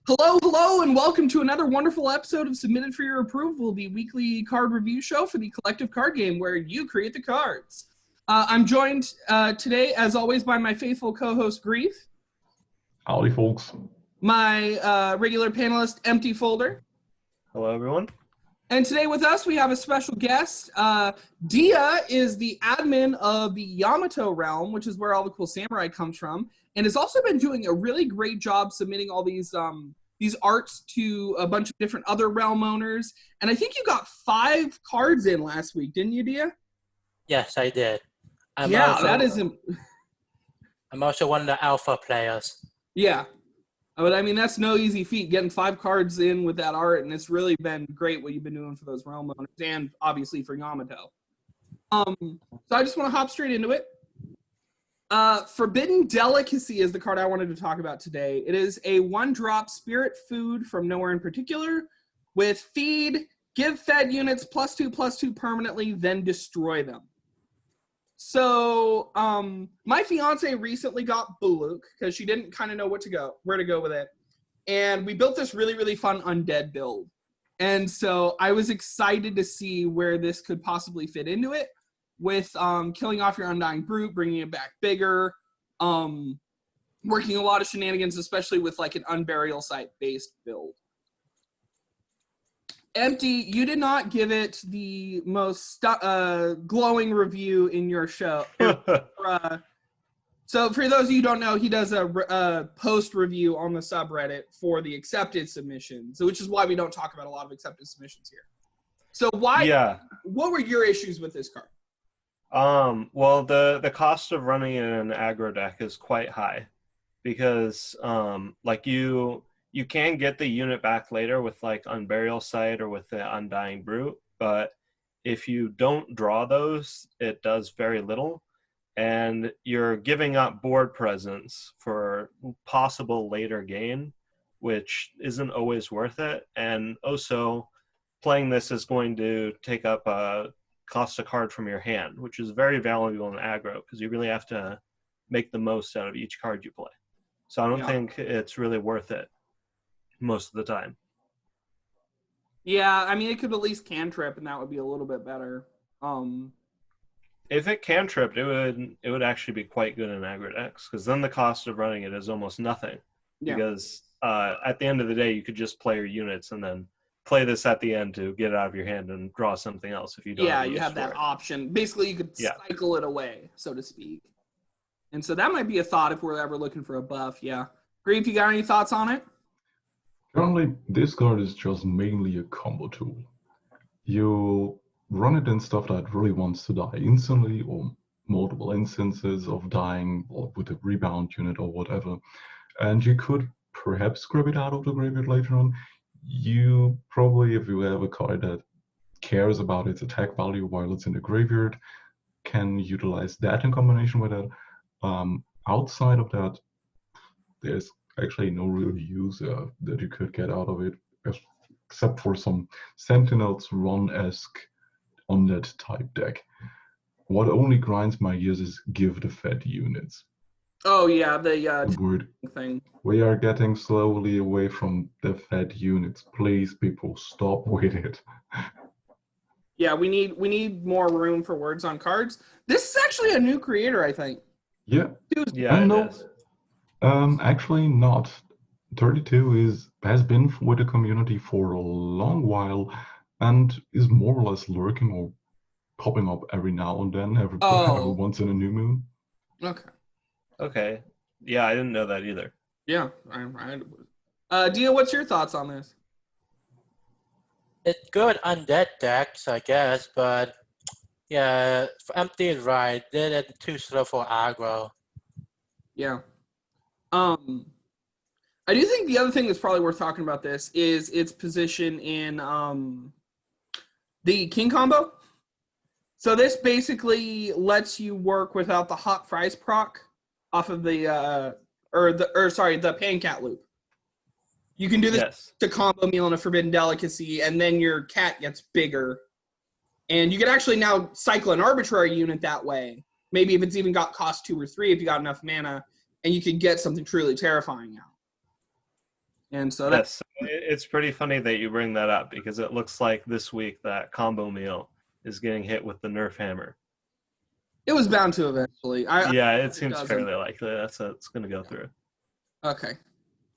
Hello, hello, and welcome to another wonderful episode of Submitted for Your Approval, the weekly card review show for the collective card game where you create the cards. I'm joined today, as always, by my faithful co-host, Grief. Howdy, folks. My regular panelist, Empty Folder. Hello, everyone. And today with us, we have a special guest. Diah is the admin of the Yamato realm, which is where all the cool samurai comes from, and has also been doing a really great job submitting all these arts to a bunch of different other realm owners. And I think you got 5 cards in last week, didn't you, Diah? Yes, I did. I'm also one of the alpha players. Yeah. But I mean, that's no easy feat, getting 5 cards in with that art, and it's really been great what you've been doing for those realm owners, and obviously for Yamato. So I just want to hop straight into it. Forbidden Delicacy is the card I wanted to talk about today. It is a 1-drop spirit food from nowhere in particular with feed, give fed units +2/+2 permanently, then destroy them. So, my fiance recently got Buluk because she didn't kind of know where to go with it. And we built this really, really fun undead build. And so I was excited to see where this could possibly fit into it with killing off your Undying Brute, bringing it back bigger, working a lot of shenanigans, especially with like an Unburial Site based build. Empty, you did not give it the most glowing review in your show. So for those of you who don't know, he does a post review on the subreddit for the accepted submissions, which is why we don't talk about a lot of accepted submissions here. So what were your issues with this card? Well, the cost of running in an aggro deck is quite high because you can get the unit back later with like Unburial Site or with the Undying Brute, but if you don't draw those, it does very little, and you're giving up board presence for possible later gain, which isn't always worth it. And also, playing this is going to take up cost a card from your hand, which is very valuable in aggro because you really have to make the most out of each card you play. So I don't think it's really worth it most of the time. Yeah, I mean, it could at least cantrip, and that would be a little bit better. If it cantripped, it would actually be quite good in aggro decks, because then the cost of running it is almost nothing. Yeah. Because at the end of the day, you could just play your units and then play this at the end to get it out of your hand and draw something else if you don't. Yeah, you have that option. Basically, you could cycle it away, so to speak. And so that might be a thought if we're ever looking for a buff. Yeah, Grief, you got any thoughts on it? Currently, this card is just mainly a combo tool. You run it in stuff that really wants to die instantly, or multiple instances of dying, or with a rebound unit or whatever. And you could perhaps grab it out of the graveyard later on. You probably, if you have a card that cares about its attack value while it's in the graveyard, can utilize that in combination with it. Outside of that, there's actually no real use that you could get out of it, except for some Sentinels Run-esque undead type deck. What only grinds my gears is give the fed units. Oh yeah, the thing. We are getting slowly away from the fed units. Please, people, stop with it. Yeah, we need more room for words on cards. This is actually a new creator, I think. Yeah. Yeah, it is. Actually not. 32 has been with the community for a long while and is more or less lurking or popping up every now and then, every once in a new moon. Okay. Yeah, I didn't know that either. Yeah. Diah, what's your thoughts on this? It's good undead decks, I guess, but yeah, Empty is right. They're too slow for aggro. Yeah. I do think the other thing that's probably worth talking about this is its position in the King combo. So this basically lets you work without the hot fries proc off of the pan cat loop. You can do this to combo meal in a Forbidden Delicacy, and then your cat gets bigger. And you can actually now cycle an arbitrary unit that way. Maybe if it's even got cost 2 or 3, if you got enough mana, and you can get something truly terrifying out. And so Yes, it's pretty funny that you bring that up because it looks like this week that combo meal is getting hit with the Nerf hammer. it was bound to eventually. Yeah, it seems doesn't. fairly likely that's what it's going to go through. Okay.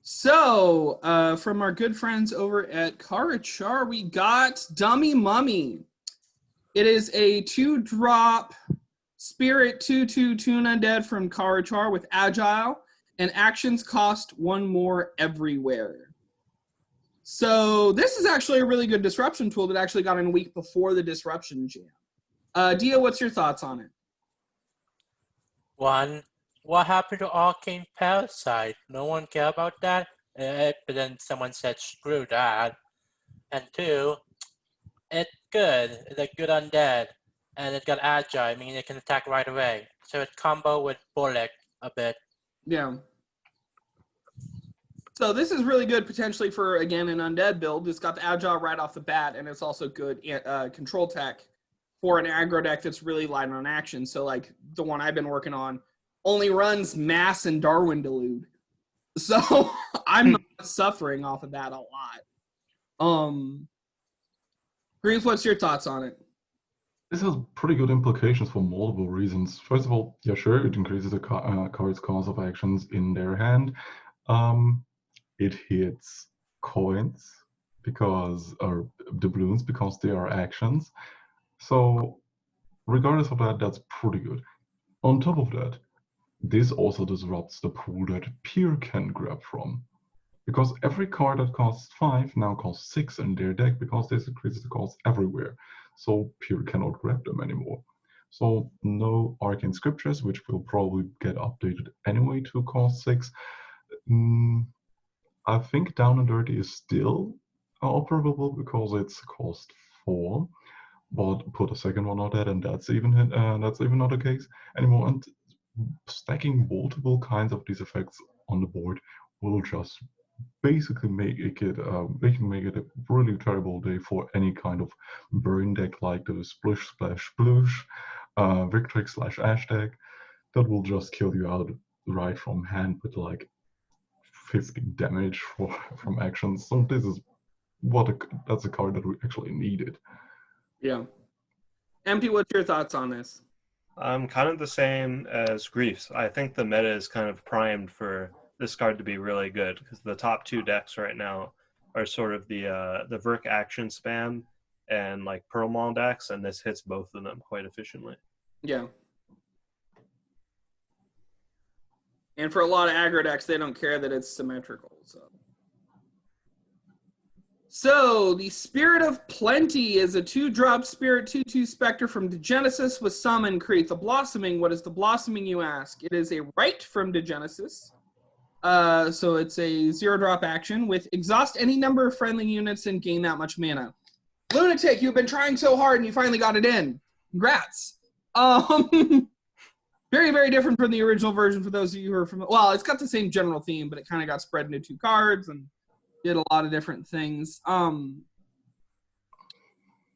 So, from our good friends over at Karachar, we got Dummy Mummy. It is a 2-drop Spirit 2/2 Toon Undead from Karachar with Agile, and actions cost 1 more everywhere. So this is actually a really good disruption tool that actually got in a week before the disruption jam. Diah, what's your thoughts on it? One, what happened to Arcane Parasite? No one care about that? But then someone said, screw that. And 2, it's good. It's a good undead. And it got agile, meaning it can attack right away. So it combo with Bullock a bit. Yeah. So this is really good potentially for, again, an undead build. It's got the agile right off the bat, and it's also good control tech for an aggro deck that's really light on action. So like the one I've been working on only runs Mass and Darwin Delude. So I'm not suffering off of that a lot. Greaves, what's your thoughts on it? This has pretty good implications for multiple reasons. First of all, yeah, sure, it increases the card's cost of actions in their hand. It hits coins because, or doubloons because they are actions. So regardless of that, that's pretty good. On top of that, this also disrupts the pool that Peer can grab from. Because every card that costs 5 now costs 6 in their deck because this increases the cost everywhere. So Peer cannot grab them anymore. So no Arcane Scriptures, which will probably get updated anyway to cost 6. I think Down and Dirty is still operable because it's cost 4. But put a second one on that, and that's even not the case anymore. And stacking multiple kinds of these effects on the board will just basically make it a really terrible day for any kind of burn deck like the Splish Splash Sploosh, Victrix / Ash deck that will just kill you out right from hand with like 50 damage from actions. So this is that's a card that we actually needed. Yeah. Empty, what's your thoughts on this? Kind of the same as Griefs. I think the meta is kind of primed for this card to be really good because the top 2 decks right now are sort of the Verk action spam and like Pearl Maul decks, and this hits both of them quite efficiently. Yeah. And for a lot of aggro decks, they don't care that it's symmetrical. So the Spirit of Plenty is a 2-drop Spirit 2/2 Spectre from Degenesis with Summon. Create the Blossoming. What is the Blossoming, you ask? It is a right from Degenesis. So it's a 0-drop action with exhaust any number of friendly units and gain that much mana. Lunatic, you've been trying so hard and you finally got it in. Congrats. Very, very different from the original version for those of you who are from, well, it's got the same general theme, but it kind of got spread into 2 cards and did a lot of different things.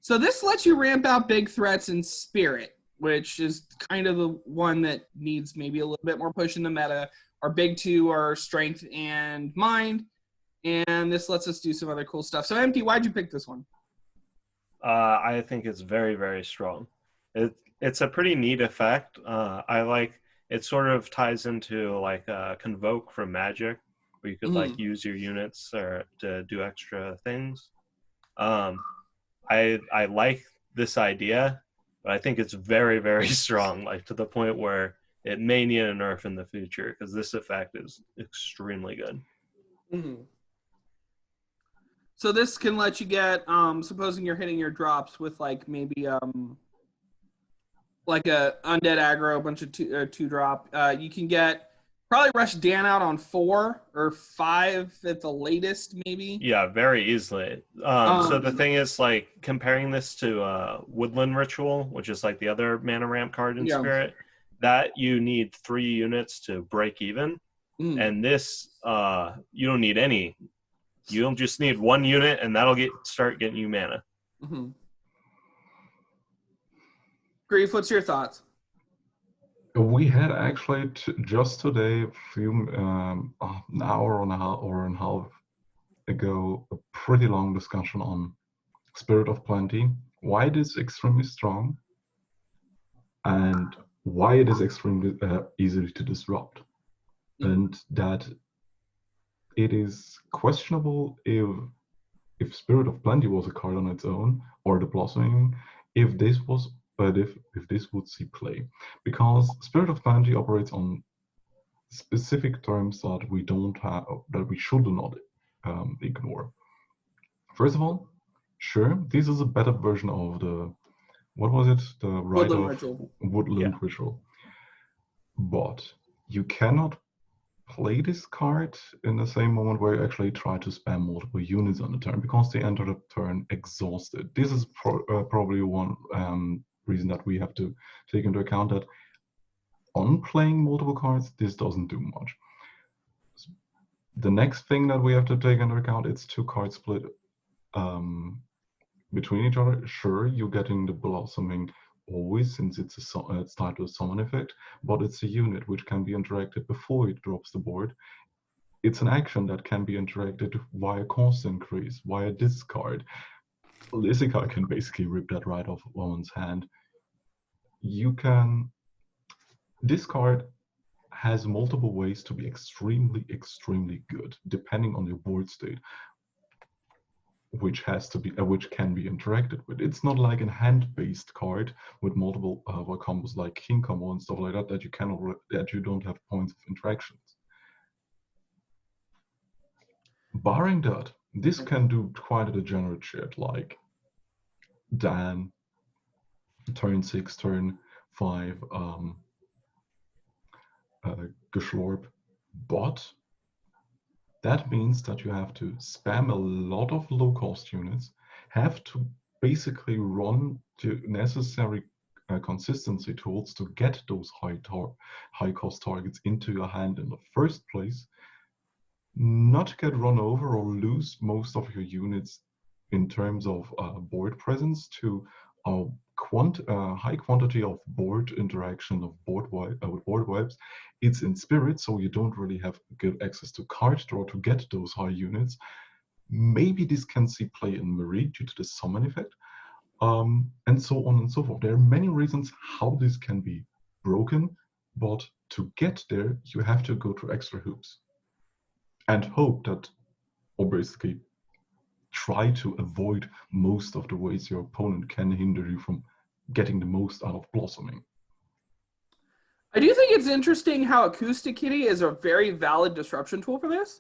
So this lets you ramp out big threats in Spirit, which is kind of the one that needs maybe a little bit more push in the meta. Our big 2 are Strength and Mind, and this lets us do some other cool stuff. So MP, why'd you pick this one? I think it's very, very strong. It's a pretty neat effect. I like it. Sort of ties into like Convoke from Magic, where you could like use your units or to do extra things. I like this idea, but I think it's very, very strong, like to the point where it may need a nerf in the future because this effect is extremely good. Mm-hmm. So this can let you get, supposing you're hitting your drops with like maybe like a undead aggro, a bunch of 2-drop. You can get probably rush Dan out on 4 or 5 at the latest, maybe. Yeah, very easily. So the thing is, like, comparing this to Woodland Ritual, which is like the other mana ramp card in Spirit, that you need 3 units to break even. And this, you don't need any. You don't just need 1 unit, and that'll start getting you mana. Mm-hmm. Grief, what's your thoughts? We had actually just today, an hour and a half ago a pretty long discussion on Spirit of Plenty, why it is extremely strong, and why it is extremely easy to disrupt. And that it is questionable if Spirit of Plenty was a card on its own, or the Blossoming, if this was, but if this would see play, because Spirit of Plenty operates on specific terms that we don't have, that we should not ignore. First of all, sure, this is a better version of the, what was it, the Rite Woodland of Ritual. Woodland Ritual. But you cannot play this card in the same moment where you actually try to spam multiple units on the turn, because they enter the turn exhausted. This is probably one reason that we have to take into account, that on playing multiple cards, this doesn't do much. The next thing that we have to take into account, it's 2 card split between each other. Sure, you're getting the Blossoming always, since it's tied to a summon effect, but it's a unit which can be interacted before it drops the board. It's an action that can be interacted via cost increase, via discard. Lisica can basically rip that right off one's hand. You can... This card has multiple ways to be extremely, extremely good, depending on your board state, which can be interacted with. It's not like a hand-based card with multiple combos like King combo and stuff like that that you don't have points of interactions. Barring that, this can do quite a degenerate shit like Dan, turn 6, turn 5, Geschlorp, but that means that you have to spam a lot of low-cost units, have to basically run to necessary consistency tools to get those high-cost targets into your hand in the first place, not get run over or lose most of your units in terms of board presence to a high quantity of board interaction of board wipes. It's in spirit, so you don't really have good access to card draw to get those high units. Maybe this can see play in Marie due to the summon effect, and so on and so forth. There are many reasons how this can be broken, but to get there, you have to go through extra hoops and hope that, or basically try to avoid most of the ways your opponent can hinder you from getting the most out of Blossoming. I do think it's interesting how Acoustic Kitty is a very valid disruption tool for this.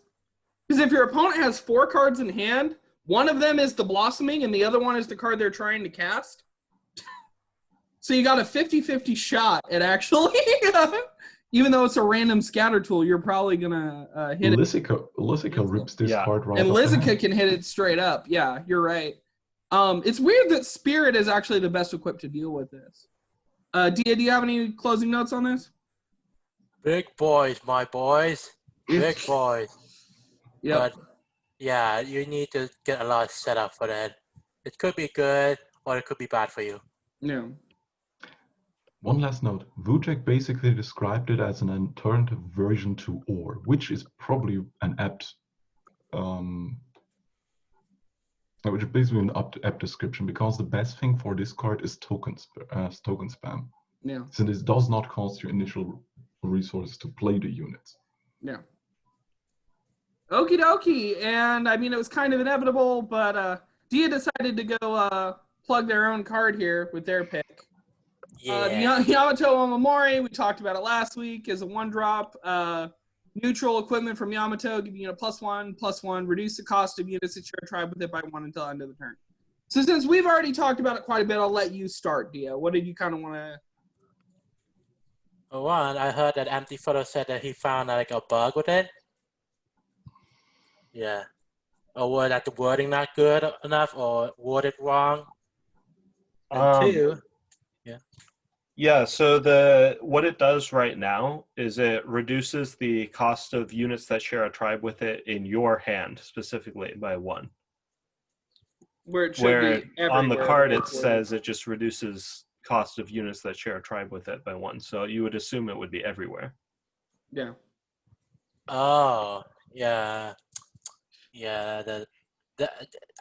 Because if your opponent has 4 cards in hand, one of them is the Blossoming and the other one is the card they're trying to cast. So you got a 50-50 shot at actually, even though it's a random scatter tool, you're probably going to hit it. Lisica rips this card right and off the Lizica hand. can hit it straight up. Yeah, you're right. It's weird that Spirit is actually the best equipped to deal with this. Diah, do you have any closing notes on this? Big boys, my boys. Big boys. Yeah. But yeah, you need to get a lot set up for that. It could be good or it could be bad for you. Yeah. One last note. Vujek basically described it as an alternative version to Ore, which is probably an apt which is basically an apt description, because the best thing for this card is token spam. Yeah. Since it does not cost you initial resources to play the units. Yeah. Okie dokie. And I mean, it was kind of inevitable, but Diah decided to go plug their own card here with their pick. Yeah. Yamato Omamori, we talked about it last week, is a 1-drop. Neutral equipment from Yamato, giving you a +1/+1, reduce the cost of units that share a tribe with it by 1 until end of the turn. So since we've already talked about it quite a bit, I'll let you start, Diah. What did you kind of want to... One, I heard that Empty Photo said that he found like a bug with it. Yeah. Or was that the wording not good enough or worded wrong? And 2, Yeah, so what it does right now is it reduces the cost of units that share a tribe with it in your hand specifically by 1. Where it should be on the everywhere, card but it it's says it just reduces cost of units that share a tribe with it by 1. So you would assume it would be everywhere. Yeah. oh, yeah. Yeah, the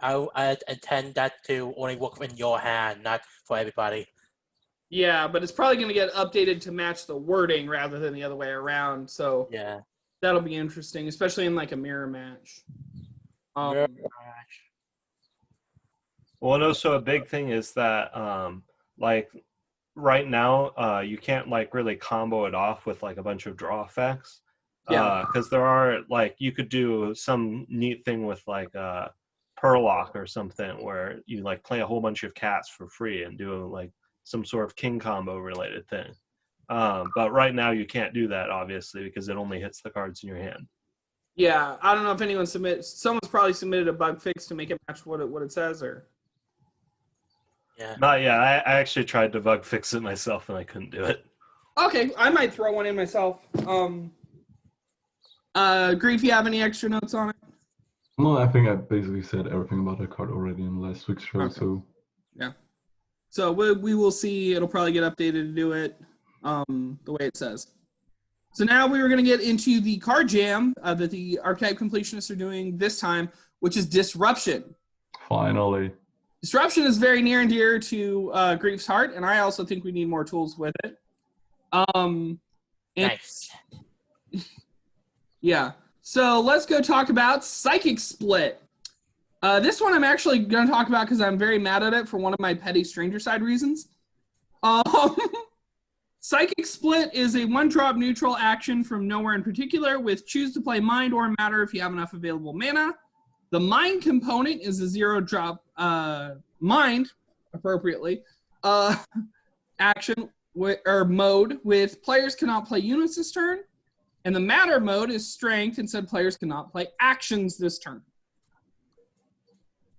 I intend that to only work in your hand, not for everybody. Yeah, but it's probably going to get updated to match the wording rather than the other way around. So Yeah. that'll be interesting, especially in like a mirror match. Mirror Um, match. Well, and also a big thing is that like right now you can't like really combo it off with like a bunch of draw effects. Yeah. Because there are like you could do some neat thing with like Perlock or something where you like play a whole bunch of cats for free and do like some sort of king combo related thing. But right now you can't do that obviously because it only hits the cards in your hand. Yeah, I don't know if anyone someone's probably submitted a bug fix to make it match what it says, or Yeah. Not yet. I actually tried to bug fix it myself and I couldn't do it. okay, I might throw one in myself. Grief, you have any extra notes on it? No, I think I basically said everything about the card already in last week's show. Okay. So Yeah. So we will see. It'll probably get updated to do it the way it says. So now we were going to get into the card jam that the archetype completionists are doing this time, which is Disruption. finally, Disruption is very near and dear to Grief's heart, and I also think we need more tools with it. Nice. Yeah. So let's go talk about Psychic Split. This one I'm actually going to talk about because I'm very mad at it for one of my petty stranger side reasons. Psychic Split is a 1-drop neutral action from nowhere in particular with choose to play Mind or Matter if you have enough available mana. The Mind component is a 0-drop Mind, appropriately, action or mode with players cannot play units this turn. And the Matter mode is Strength and said players cannot play actions this turn.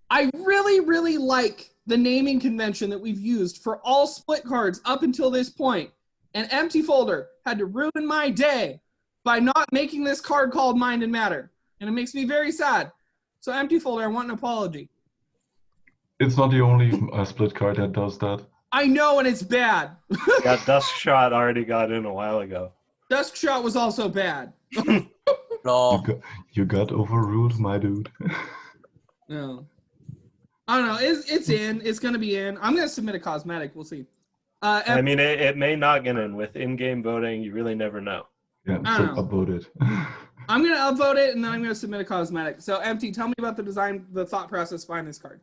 I really, really like the naming convention that we've used for all split cards up until this point. And Empty Folder had to ruin my day by not making this card called Mind and Matter. And it makes me very sad. So Empty Folder, I want an apology. it's not the only split card that does that. I know, and it's bad. Yeah, Dusk Shot already got in a while ago. Dusk Shot was also bad. Lol. You got overruled, my dude. No. I don't know. It's in. It's going to be in. I'm going to submit a cosmetic. We'll see. I mean, it may not get in. With in-game voting, you really never know. Yeah, I so don't know. upvote it. I'm going to upvote it, and then I'm going to submit a cosmetic. So, Empty, tell me about the design, the thought process behind this card.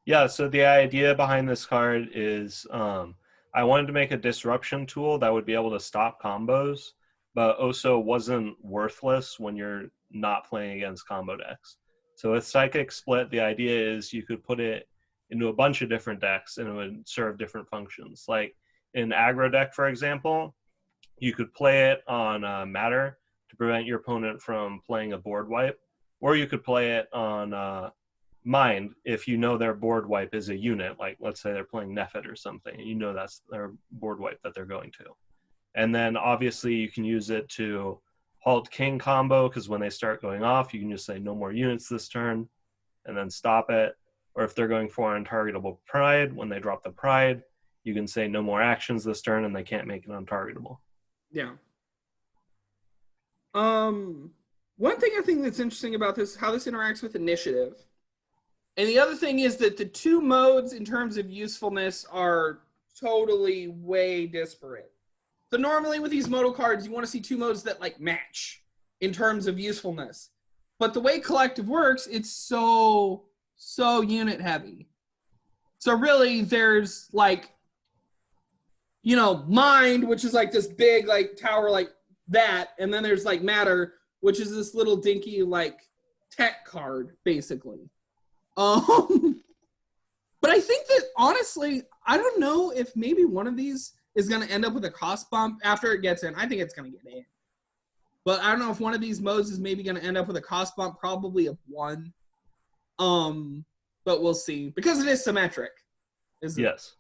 Yeah, so the idea behind this card is I wanted to make a disruption tool that would be able to stop combos, but also wasn't worthless when you're not playing against combo decks. So with Psychic Split, the idea is you could put it into a bunch of different decks and it would serve different functions. Like in aggro deck, for example, you could play it on Matter to prevent your opponent from playing a board wipe, or you could play it on Mind if you know their board wipe is a unit, like let's say they're playing Nephid or something, and you know that's their board wipe that they're going to. And then obviously you can use it to halt king combo, because when they start going off, you can just say no more units this turn and then stop it. Or if they're going for untargetable pride, when they drop the pride, you can say no more actions this turn and they can't make it untargetable. Yeah. One thing I think that's interesting about this, how this interacts with initiative. And the other thing is that the two modes in terms of usefulness are totally way disparate. So normally with these modal cards, you want to see two modes that like match in terms of usefulness. But the way Collective works, it's so unit heavy. So really there's like, you know, Mind, which is like this big like tower like that. And then there's like Matter, which is this little dinky like tech card basically. But I think that honestly, I don't know if maybe one of these is going to end up with a cost bump after it gets in. I think it's going to get in. But I don't know if one of these modes is maybe going to end up with a cost bump, probably of 1. But we'll see. Because it is symmetric. Yes.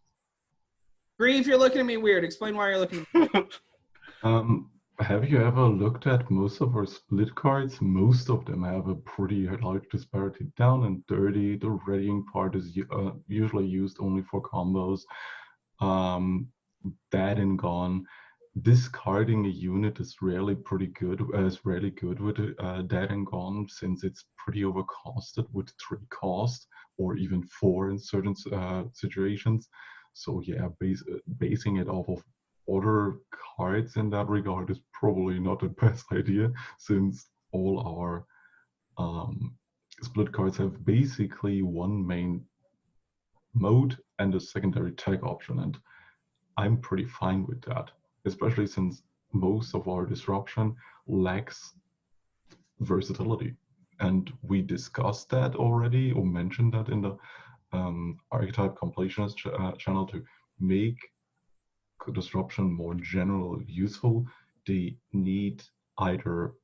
Grief, you're looking at me weird. Explain why you're looking at me weird. Have you ever looked at most of our split cards? Most of them have a pretty large disparity. Down and dirty, the readying part is usually used only for combos. Dead and gone. discarding a unit is rarely pretty good. Is really good with Dead and Gone, since it's pretty overcosted with 3 cost or even 4 in certain situations. So yeah, basing it off of other cards in that regard is probably not the best idea, since all our split cards have basically one main mode and a secondary tag option, and I'm pretty fine with that, especially since most of our disruption lacks versatility. And we discussed that already, or mentioned that in the Archetype Completionist channel. To make disruption more general useful, they need either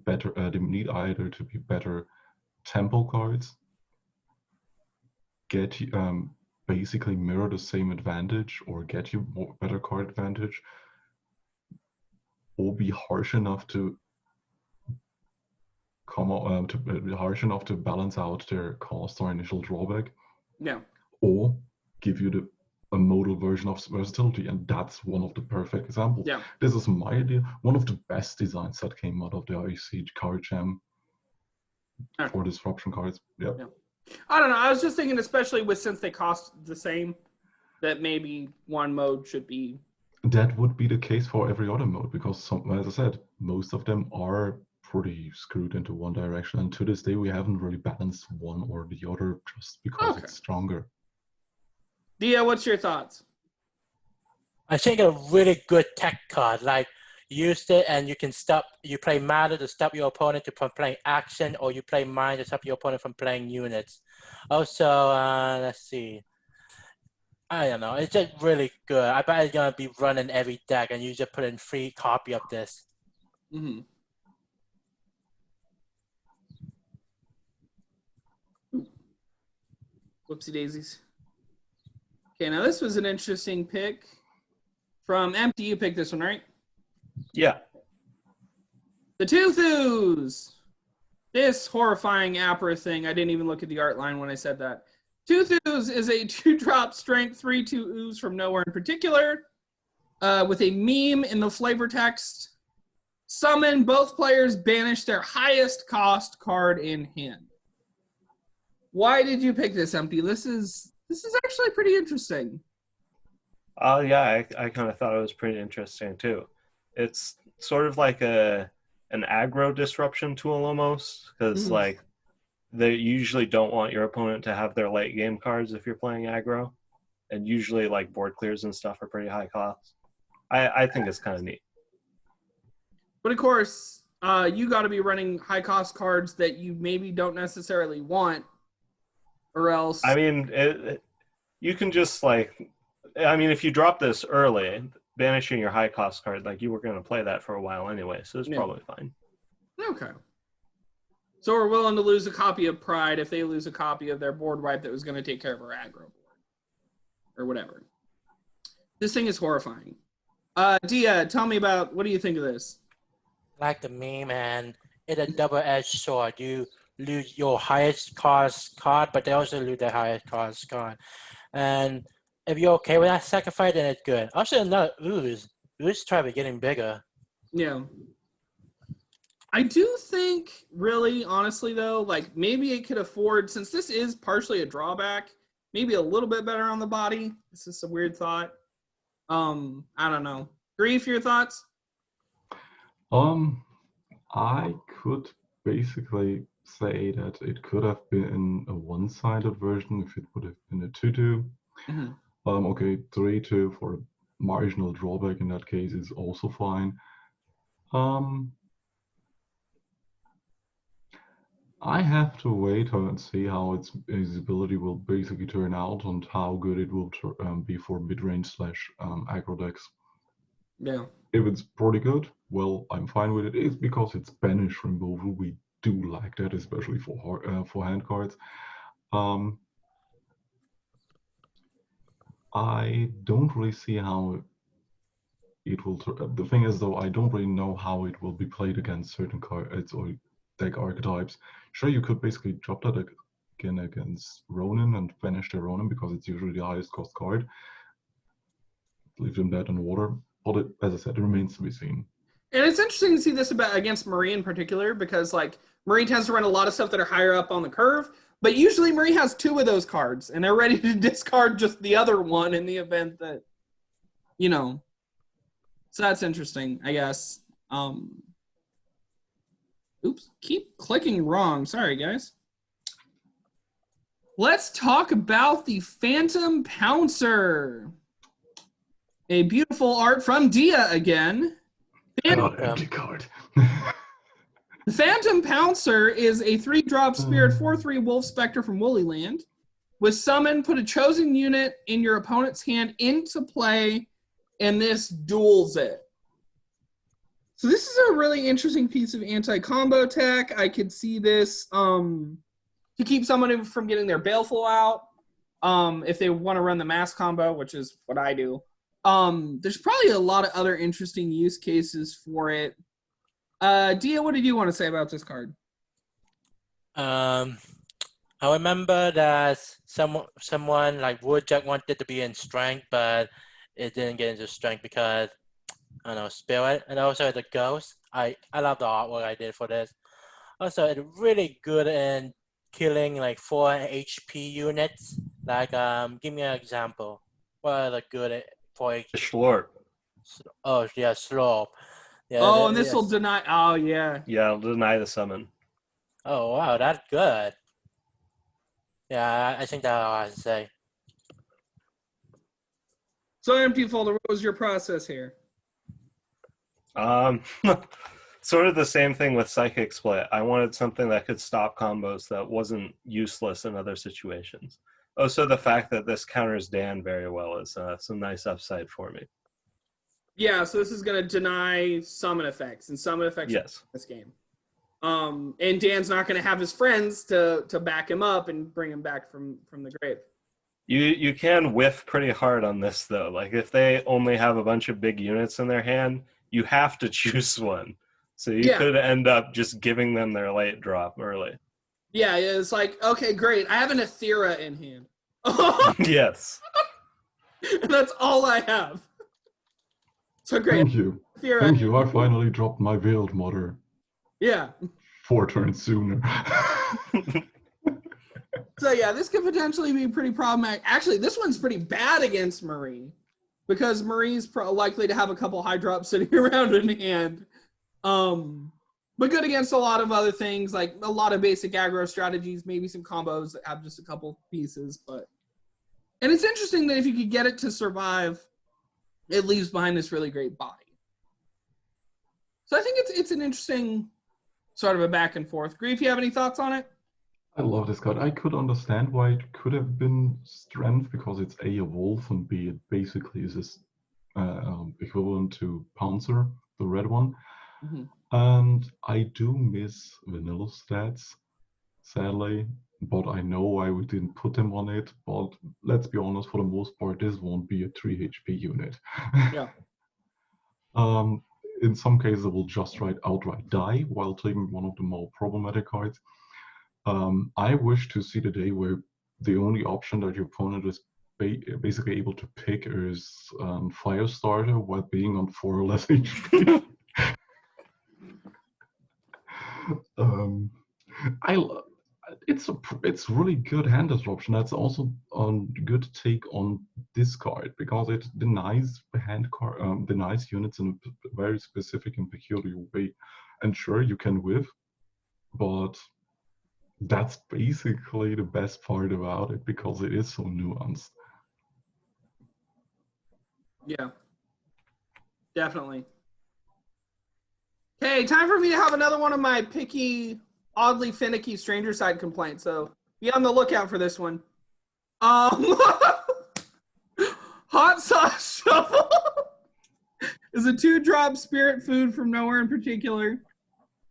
to be better tempo cards, get basically mirror the same advantage or get you better card advantage, or be harsh enough to balance out their cost or initial drawback. Yeah. Or give you a modal version of versatility, and that's one of the perfect examples. Yeah. This is my idea. One of the best designs that came out of the IC card jam for disruption cards. Yeah. I don't know. I was just thinking, especially since they cost the same, that maybe one mode should be. That would be the case for every other mode, because as I said, most of them are pretty screwed into one direction, and to this day we haven't really balanced one or the other just because it's stronger. Diah, what's your thoughts? I think a really good tech card, like use it and you play matter to stop your opponent from playing action, or you play mind to stop your opponent from playing units. Also, let's see. I don't know. It's just really good. I bet it's gonna be running every deck, and you just put in free copy of this. Mm-hmm. Whoopsie daisies. Okay, now this was an interesting pick from Empty. You picked this one, right? Yeah. The Tooth Ooze. This horrifying Apra thing. I didn't even look at the art line when I said that. Tooth Ooze is a 2-drop strength 3/2 ooze from nowhere in particular, with a meme in the flavor text. Summon, both players banish their highest cost card in hand. Why did you pick this, Empty? This is actually pretty interesting. Yeah, I kind of thought it was pretty interesting too. It's sort of like an aggro disruption tool almost, because like they usually don't want your opponent to have their late game cards if you're playing aggro, and usually like board clears and stuff are pretty high cost. I think it's kind of neat. But of course, you got to be running high cost cards that you maybe don't necessarily want, or else. I mean, you can just like, if you drop this early, banishing your high cost card, like you were going to play that for a while anyway, so it's probably fine. Okay. So we're willing to lose a copy of Pride if they lose a copy of their board wipe that was going to take care of our aggro board. Or whatever. This thing is horrifying. Diah, tell me about, what do you think of this? Like the meme, and it's a double-edged sword. You lose your highest cost card, but they also lose their highest cost card. And if you're okay with that sacrifice, then it's good. Also, another Ooze. Ooze try to be getting bigger. Yeah. I do think, really, honestly, though, like, maybe it could afford, since this is partially a drawback, maybe a little bit better on the body. This is a weird thought. I don't know. Grief, your thoughts? I could basically say that it could have been a one-sided version if it would have been a 2/2. Okay, 3/2 for a marginal drawback in that case is also fine. I have to wait and see how its ability will basically turn out and how good it will be for mid-range / aggro decks. Yeah. If it's pretty good, well, I'm fine with it. It's because it's banish removal. We do like that, especially for hand cards. I don't really see how it will. The thing is, though, I don't really know how it will be played against certain cards or deck archetypes. Sure, you could basically drop that again against Ronin and banish the Ronin because it's usually the highest cost card. Leave them dead in water. but as I said, it remains to be seen. And it's interesting to see this against Marie in particular, because like Marie tends to run a lot of stuff that are higher up on the curve, but usually Marie has 2 of those cards, and they're ready to discard just the other one in the event that, So that's interesting, I guess. Oops, keep clicking wrong. Sorry, guys. Let's talk about the Phantom Pouncer. A beautiful art from Diah again. Not empty card. The Phantom Pouncer is a 3-drop spirit 4/3 Wolf Spectre from Woollyland. With summon, put a chosen unit in your opponent's hand into play, and this duels it. So this is a really interesting piece of anti-combo tech. I could see this to keep someone from getting their Baleful out if they want to run the mass combo, which is what I do. There's probably a lot of other interesting use cases for it. Diah, what did you want to say about this card? I remember that someone like Woodjack wanted to be in strength, but it didn't get into strength because, I don't know, spirit. And also the ghost. I love the artwork I did for this. Also, it's really good in killing like 4 HP units. Like, give me an example. What are the good 4 HP? Schlorp. Oh, yeah, Slurp. Yeah, and this will deny. Oh, yeah. Yeah, it'll deny the summon. Oh, wow, that's good. Yeah, I think that's all I have to say. So, Empty Folder, what was your process here? Sort of the same thing with Psychic Split. I wanted something that could stop combos that wasn't useless in other situations. Also, the fact that this counters Dan very well is some nice upside for me. Yeah, so this is going to deny summon effects, and summon effects in this game. And Dan's not going to have his friends to back him up and bring him back from the grave. You can whiff pretty hard on this, though. Like, if they only have a bunch of big units in their hand, you have to choose one. So you could end up just giving them their late drop early. Yeah, it's like, okay, great. I have an Aethera in hand. Yes. That's all I have. So great. Thank you. Thank you. I finally dropped my Veiled Mother. Yeah. 4 turns sooner. So yeah, this could potentially be pretty problematic. Actually, this one's pretty bad against Marie, because Marie's likely to have a couple high drops sitting around in hand. But good against a lot of other things, like a lot of basic aggro strategies, maybe some combos that have just a couple pieces. And it's interesting that if you could get it to survive, it leaves behind this really great body. So I think it's an interesting sort of a back and forth. Grief, you have any thoughts on it? I love this card. I could understand why it could have been strength, because it's A, a wolf, and B, it basically is this equivalent to Pouncer, the red one. Mm-hmm. And I do miss vanilla stats, sadly, but I know why we didn't put them on it. But let's be honest, for the most part, this won't be a 3 HP unit. Yeah. In some cases, it will just outright die while taking one of the more problematic cards. I wish to see the day where the only option that your opponent is basically able to pick is Firestarter while being on 4 or less HP. It's really good hand disruption. That's also a good take on this card, because it denies denies units in a very specific and peculiar way. And sure, you can whiff, but that's basically the best part about it, because it is so nuanced. Yeah, definitely. Okay, time for me to have another one of my picky, oddly finicky stranger side complaints. So be on the lookout for this one. Hot Sauce Shuffle is a 2-drop spirit food from nowhere in particular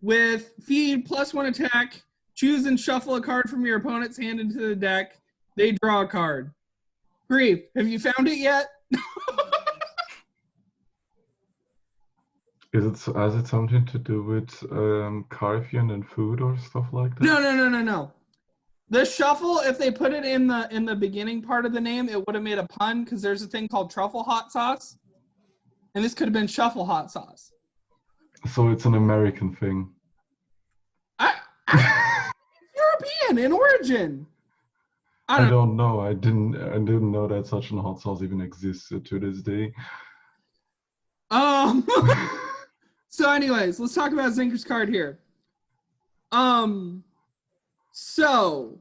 with feed +1 attack. Choose and shuffle a card from your opponent's hand into the deck. They draw a card. Grief, have you found it yet? Has it something to do with Carthian and food or stuff like that? No. The shuffle, if they put it in the beginning part of the name, it would have made a pun, because there's a thing called Truffle Hot Sauce. and this could have been Truffle Hot Sauce. So it's an American thing. European in origin. I don't know. I didn't know that such a hot sauce even existed to this day. So anyways, let's talk about Zinker's card here. So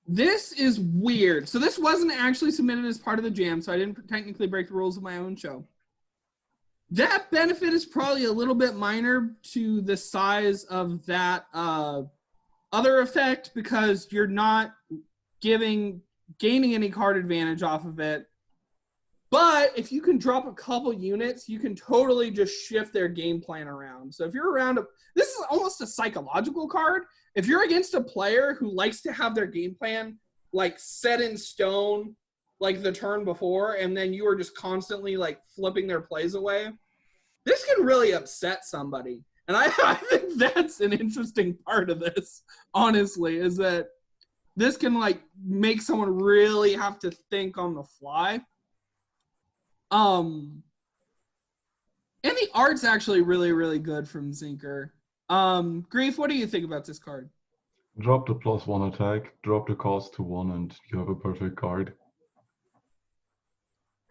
this is weird. So this wasn't actually submitted as part of the jam, so I didn't technically break the rules of my own show. That benefit is probably a little bit minor to the size of that other effect because you're not gaining any card advantage off of it. But if you can drop a couple units, you can totally just shift their game plan around. So if you're around this is almost a psychological card. If you're against a player who likes to have their game plan like set in stone, like the turn before, and then you are just constantly like flipping their plays away, this can really upset somebody. And I think that's an interesting part of this, honestly, is that this can like make someone really have to think on the fly. And the art's actually really, really good from Zinker. Grief, what do you think about this card? Drop the +1 attack, drop the cost to 1, and you have a perfect card.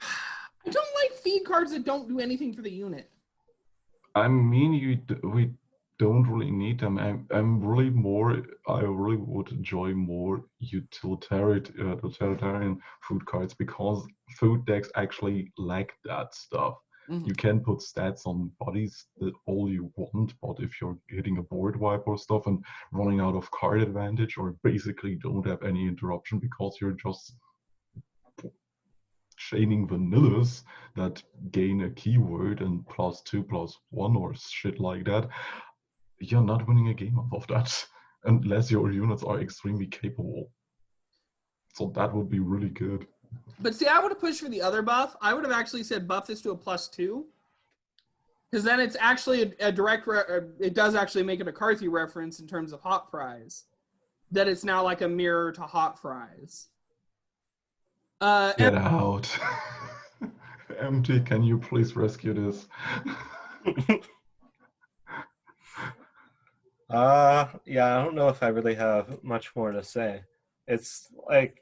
I don't like feed cards that don't do anything for the unit. I mean, we don't really need them. I really would enjoy more utilitarian food cards because food decks actually lack that stuff. You can put stats on bodies that all you want, but if you're hitting a board wipe or stuff and running out of card advantage or basically don't have any interruption because you're just chaining vanillas that gain a keyword and +2/+1 or shit like that, you're not winning a game off of that unless your units are extremely capable. So that would be really good. But see, I would have pushed for the other buff. I would have actually said buff this to a +2. Because then it's actually a direct, it does actually make it a Carthy reference in terms of hot fries. That it's now like a mirror to hot fries. Get out. MT, can you please rescue this? Yeah, I don't know if I really have much more to say. It's like,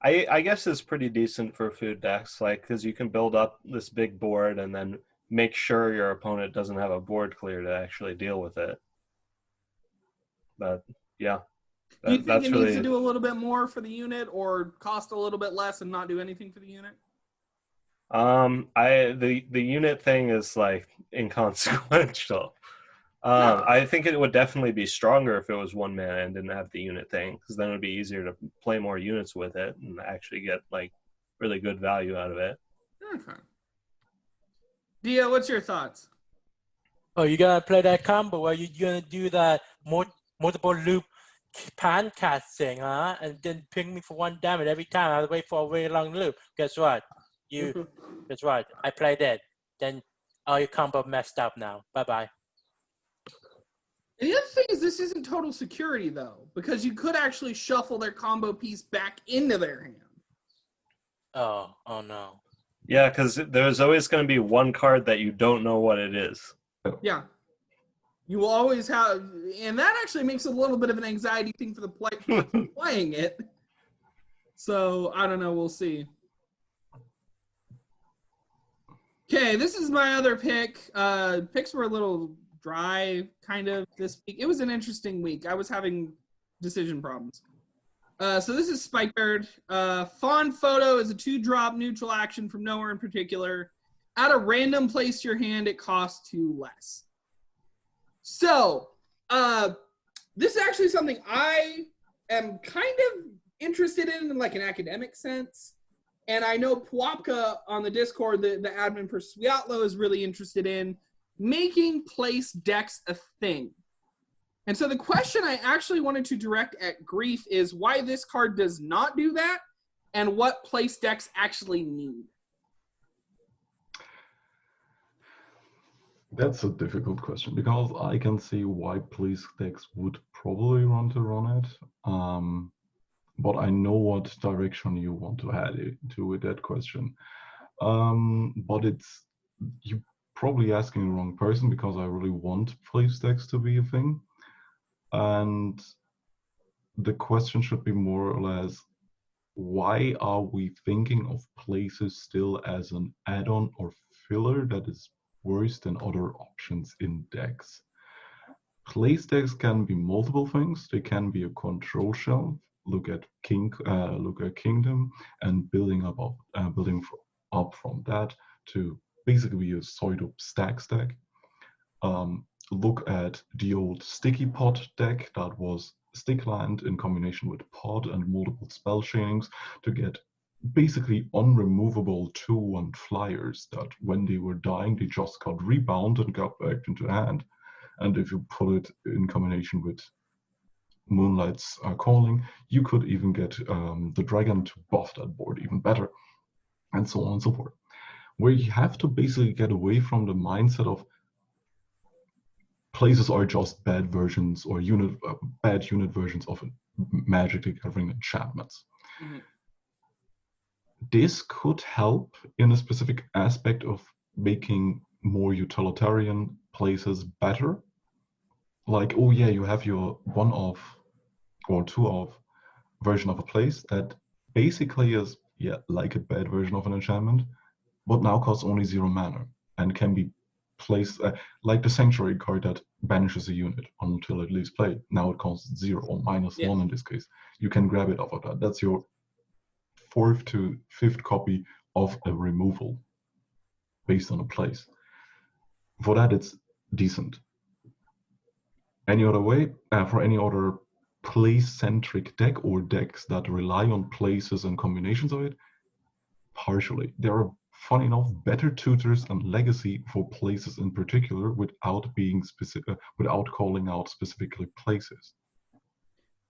I guess it's pretty decent for food decks, like, because you can build up this big board and then make sure your opponent doesn't have a board clear to actually deal with it. But yeah, do you think that's it really needs to do a little bit more for the unit, or cost a little bit less and not do anything for the unit? the unit thing is like inconsequential. I think it would definitely be stronger if it was 1 mana and didn't have the unit thing, because then it would be easier to play more units with it and actually get like really good value out of it. Okay. Diah, what's your thoughts? Oh, you're gonna play that combo where you're gonna do that multiple loop pan cast thing, huh? And then ping me for 1 damage every time. I have to wait for a very long loop. Guess what? Guess what? I played it. Then all your combo messed up now. Bye-bye. And the other thing is this isn't total security, though, because you could actually shuffle their combo piece back into their hand. Oh no. Yeah, because there's always going to be one card that you don't know what it is. Yeah. You will always have, and that actually makes it a little bit of an anxiety thing for the person playing it. So, I don't know, we'll see. Okay, this is my other pick. Picks were a little dry, kind of, this week. It was an interesting week. I was having decision problems. So this is Spikebird. Fawn Photo is a 2-drop neutral action from nowhere in particular. At a random place to your hand, it costs 2 less. So, this is actually something I am kind of interested in like an academic sense. And I know Puapka on the Discord, the admin for Swiatlo, is really interested in making place decks a thing. And so the question I actually wanted to direct at Grief is why this card does not do that and what place decks actually need. That's a difficult question because I can see why place decks would probably want to run it. But I know what direction you want to head to with that question. But it's you're probably asking the wrong person because I really want place decks to be a thing. And the question should be more or less, why are we thinking of places still as an add-on or filler that is worse than other options in decks? Place decks can be multiple things. They can be a control shelf. Look at Kingdom, and building up from that to basically be a pseudo stack. Look at the old Sticky Pot deck that was Stickland in combination with Pod and multiple spell chainings to get basically unremovable 2/1 flyers that when they were dying, they just got rebound and got back into hand. And if you put it in combination with Moonlight's Calling, you could even get the dragon to buff that board even better, and so on and so forth. Where you have to basically get away from the mindset of places are just bad versions or bad unit versions of Magic the Gathering enchantments. Mm-hmm. This could help in a specific aspect of making more utilitarian places better. Like, oh yeah, you have your 1-of or 2-of version of a place that basically is like a bad version of an enchantment, but now costs only 0 mana and can be placed like the Sanctuary card that banishes a unit until it leaves play. Now it costs 0 or -1 in this case. You can grab it off of that. That's your 4th to 5th copy of a removal based on a place. For that, it's decent. Any other way, for any other place-centric deck or decks that rely on places and combinations of it, partially. There are, funny enough, better tutors and legacy for places in particular without being specific, without calling out specifically places.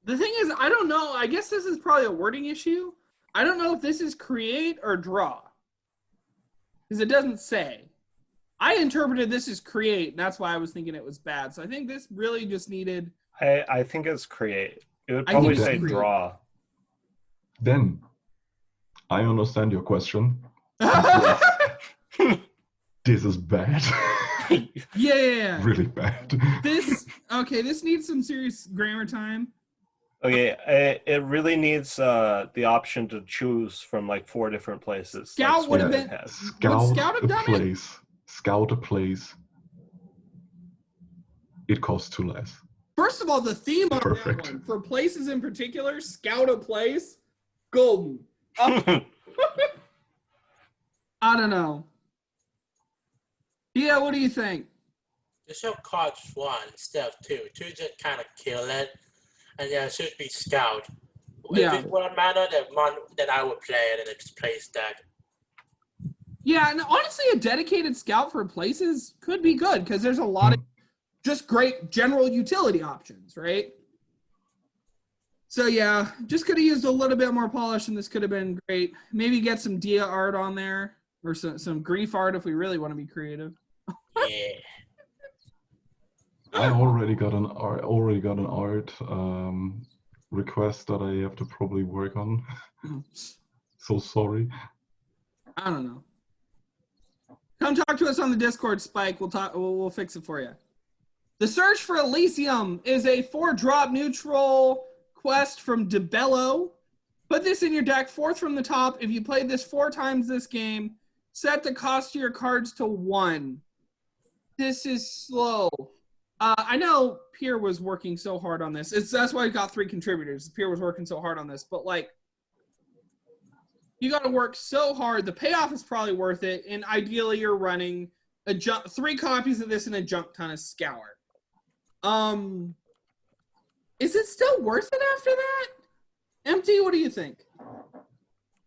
The thing is, I don't know. I guess this is probably a wording issue. I don't know if this is create or draw, because it doesn't say. I interpreted this as create, and that's why I was thinking it was bad. So I think this really just needed... I think it's create. It would probably say draw. Then, I understand your question. This is bad. Yeah. Really bad. This needs some serious grammar time. Okay, it really needs the option to choose from like 4 different places. Scout like would have been... Scout have done place. It? Scout a place. It costs 2 less. First of all, the theme on that one, for places in particular, scout a place, golden. I don't know. Yeah, what do you think? It should cost 1 instead of 2. 2 just kind of kill it, and it should be scout. Yeah. If it's 1 mana, then I would play it in its place deck. Yeah, and honestly, a dedicated scout for places could be good because there's a lot of just great general utility options, right? So yeah, just could have used a little bit more polish and this could have been great. Maybe get some Diah art on there or some grief art if we really want to be creative. Yeah. I already got an art request that I have to probably work on. So sorry. I don't know. Come talk to us on the Discord, Spike. We'll fix it for you. The Search for Elysium is a 4-drop neutral quest from DeBello. Put this in your deck, 4th from the top. If you played this 4 times this game, set the cost of your cards to 1. This is slow. I know Pierre was working so hard on this. That's why I got 3 contributors. Pierre was working so hard on this. But, like, you got to work so hard. The payoff is probably worth it. And ideally, you're running 3 copies of this and a junk ton of Scour. Is it still worth it after that? Empty, what do you think?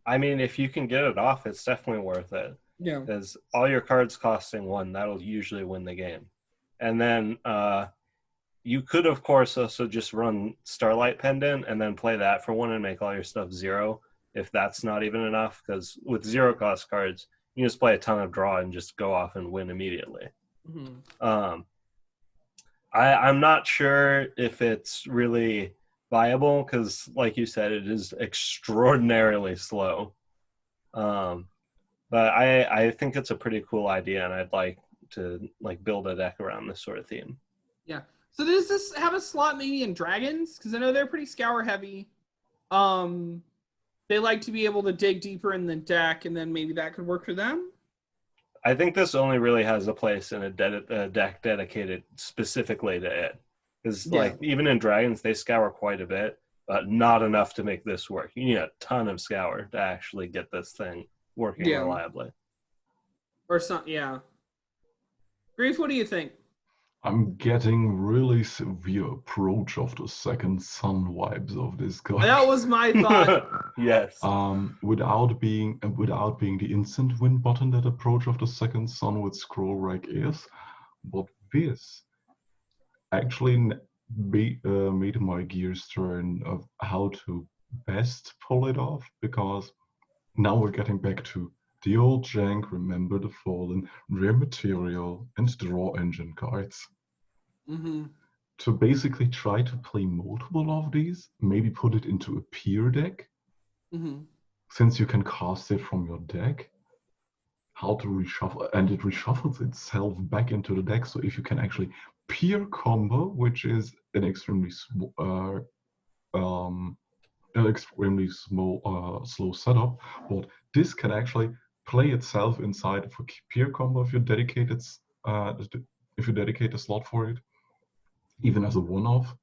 I mean, if you can get it off, it's definitely worth it. Yeah. Because all your cards costing 1, that'll usually win the game. And then you could, of course, also just run Starlight Pendant and then play that for 1 and make all your stuff 0, if that's not even enough. Because with 0-cost cards, you just play a ton of draw and just go off and win immediately. Mm-hmm. I'm not sure if it's really viable because, like you said, it is extraordinarily slow. But I think it's a pretty cool idea, and I'd like to like build a deck around this sort of theme. Yeah. So does this have a slot maybe in dragons? Because I know they're pretty scour heavy. They like to be able to dig deeper in the deck, and then maybe that could work for them. I think this only really has a place in a deck dedicated specifically to it. Because like even in dragons, they scour quite a bit, but not enough to make this work. You need a ton of scour to actually get this thing working reliably. Or something, yeah. Grief, what do you think? I'm getting really severe approach of the second sun vibes of this card. That was my thought. Yes. Without being the instant win button that approach of the second sun with scroll rack is, but this actually made my gears turn of how to best pull it off, because now we're getting back to the old jank, Remember the Fallen, Rare Material, and Draw Engine cards. Mm-hmm. To basically try to play multiple of these, maybe put it into a peer deck, since you can cast it from your deck. How to reshuffle, and it reshuffles itself back into the deck. So if you can actually peer combo, which is an extremely slow setup, but this can actually play itself inside of a peer combo if you dedicate a slot for it, even as a one-off.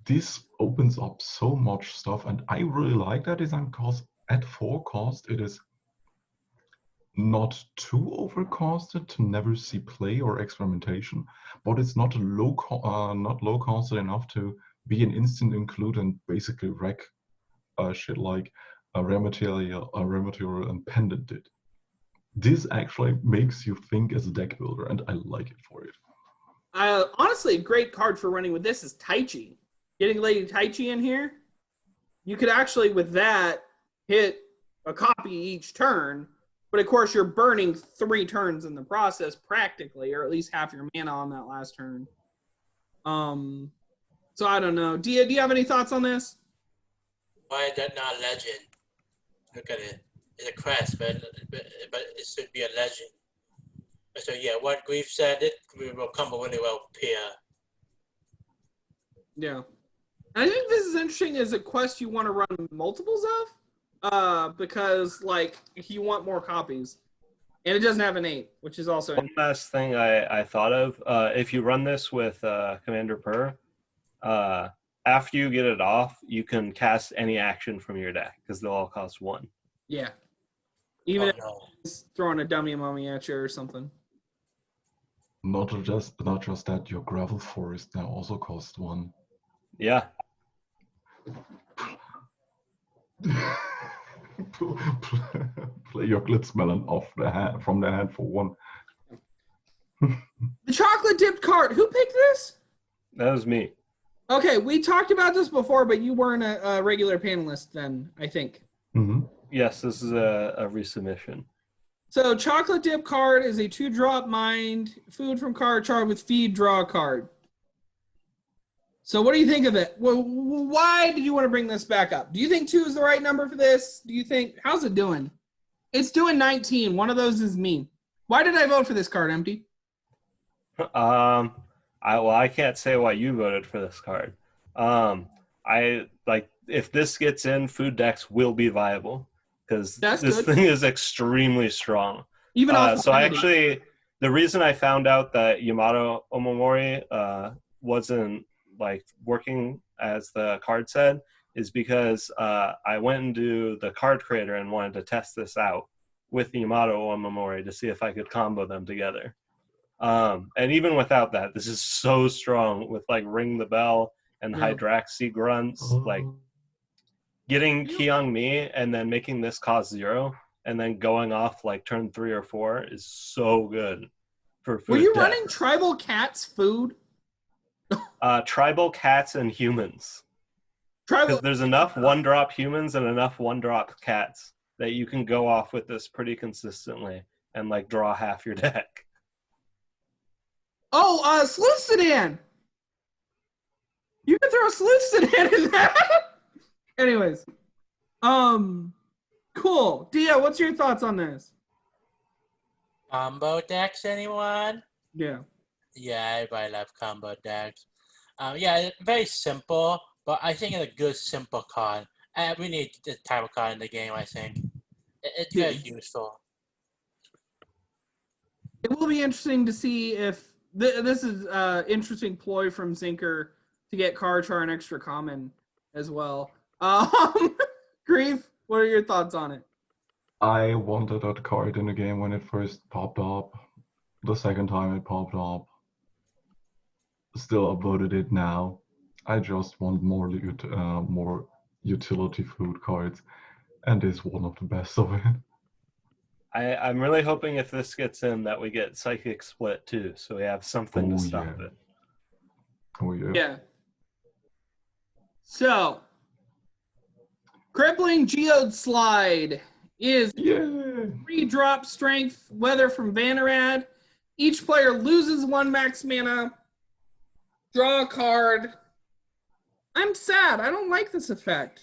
This opens up so much stuff, and I really like that design because at 4 cost it is not too overcosted to never see play or experimentation, but it's not low costed enough to be an instant include and basically wreck shit like a rare material and pendant did. This actually makes you think as a deck builder, and I like it for it. Honestly, a great card for running with this is Taichi. Getting Lady Taichi in here, you could actually, with that, hit a copy each turn, but of course you're burning 3 turns in the process practically, or at least half your mana on that last turn. So I don't know. Diah, do you have any thoughts on this? Why is that not a legend? Look at it. It's a crest, but it should be a legend. So yeah, what Grief said, it will combo really well with Peer. Yeah. I think this is interesting as a quest you want to run multiples of, because like you want more copies, and it doesn't have an 8, which is also one last thing I thought of. If you run this with Commander Per, after you get it off, you can cast any action from your deck because they'll all cost 1. Yeah, even if it's throwing a dummy mummy at you or something. Not just that, your Gravel Forest now also costs 1. Yeah. Play your Glitzmelon from the hand for 1. The chocolate dipped card. Who picked this? That was me. Okay, we talked about this before, but you weren't a regular panelist then, I think. Yes, this is a resubmission. So chocolate dip card is a 2-drop mind, food from card chart with feed, draw a card. So what do you think of it? Well, why did you want to bring this back up? Do you think 2 is the right number for this? Do you think, how's it doing? It's doing 19. One of those is me. Why did I vote for this card, Empty? I can't say why you voted for this card. I like if this gets in, food decks will be viable because this thing is extremely strong. Even the reason I found out that Yamato Omamori wasn't like working as the card said is because I went into the card creator and wanted to test this out with Yamato Omamori to see if I could combo them together. And even without that, this is so strong with like Ring the Bell and Hydraxi grunts, like getting Kyung Mi and then making this cost 0 and then going off like turn 3 or 4 is so good for food. Were you running Tribal Cats food? Tribal Cats and humans. Because there's enough 1-drop humans and enough 1-drop cats that you can go off with this pretty consistently and like draw half your deck. Oh, Sleuth Sedan! You can throw a Sleuth Sedan in that! Anyways. Cool. Diah, what's your thoughts on this? Combo decks, anyone? Yeah. Yeah, everybody loves combo decks. Yeah, it's very simple, but I think it's a good simple card. We need this type of card in the game, I think. It's very useful. It will be interesting to see if this is interesting ploy from Zinker to get Karchar an extra common as well. Grief, what are your thoughts on it? I wanted that card in the game when it first popped up. The second time it popped up. Still uploaded it now. I just want more utility food cards, and this is one of the best of it. I'm really hoping if this gets in that we get Psychic Split too, so we have something to stop it. Oh yeah. Yeah. So, Crippling Geoslide is 3-drop strength weather from Vanarad. Each player loses 1 max mana. Draw a card. I'm sad. I don't like this effect.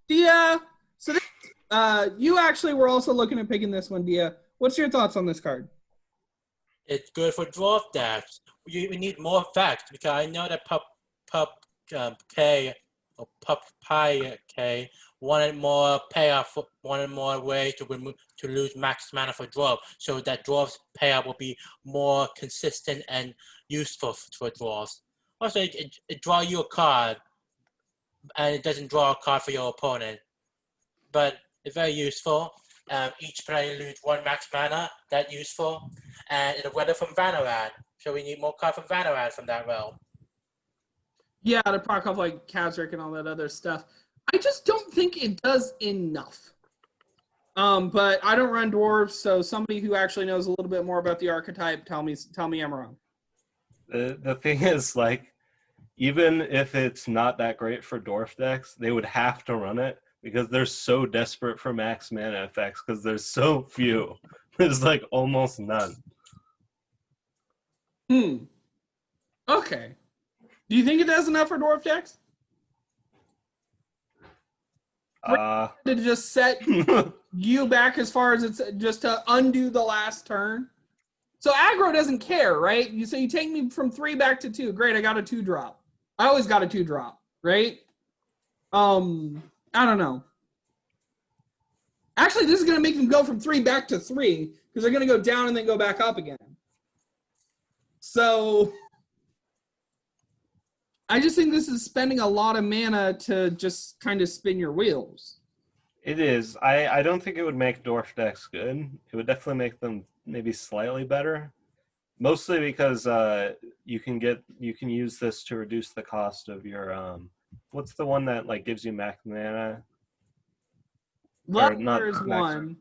Diah, so this, you actually were also looking at picking this one, Diah. What's your thoughts on this card? It's good for dwarf decks. We need more effects because I know that K or Pup Pie K wanted more payoff, wanted more way to lose max mana for dwarf, so that dwarf's payoff will be more consistent and useful for dwarves. Also, it draw you a card, and it doesn't draw a card for your opponent, but it's very useful. Each player lose 1 max mana. That's useful, and it's a weather from Vanarad, so we need more cards from Vanarad from that realm. Yeah, to proc off like Kazric and all that other stuff. I just don't think it does enough. But I don't run dwarves, so somebody who actually knows a little bit more about the archetype, tell me I'm wrong. The thing is, like, even if it's not that great for dwarf decks, they would have to run it because they're so desperate for max mana effects because there's so few. There's like almost none. Okay. Do you think it does enough for dwarf decks? To just set you back as far as it's just to undo the last turn. So aggro doesn't care, right? You say you take me from 3 back to 2. Great, I got a 2-drop. I always got a 2-drop, right? I don't know. Actually, this is going to make them go from 3 back to 3 because they're going to go down and then go back up again. So I just think this is spending a lot of mana to just kind of spin your wheels. It is. I don't think it would make dwarf decks good. It would definitely make them maybe slightly better. Mostly because you can use this to reduce the cost of your what's the one that like gives you max mana? Lungwyrm is one.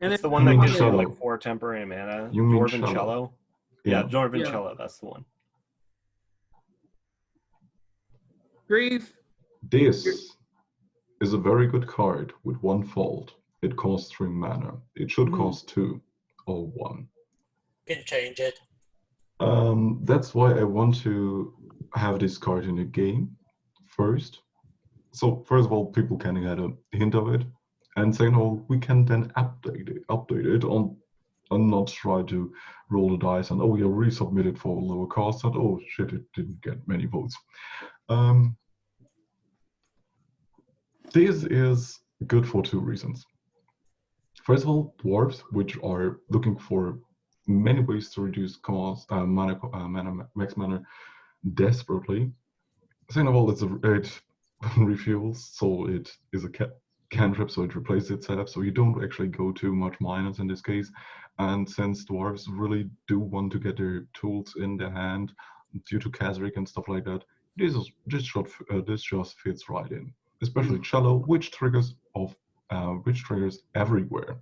And it's the one that gives you like 4 temporary mana. You mean Dwarven Cello? Yeah, Dwarven Cello, that's the one. Grief. This is a very good card with one fault. It costs 3 mana. It should cost 2 or 1. You can change it. That's why I want to have this card in the game first. So first of all, people can get a hint of it, and second of all, we can then update it on, and not try to roll the dice and you resubmit it for a lower cost. And oh shit, it didn't get many votes. This is good for 2 reasons. First of all, dwarves, which are looking for many ways to reduce cost, max mana desperately. Second of all, it refuels, so it is a cantrip, so it replaces itself, so you don't actually go too much minus in this case. And since dwarves really do want to get their tools in their hand due to Kazric and stuff like that, this just fits right in. Especially cello, which triggers everywhere,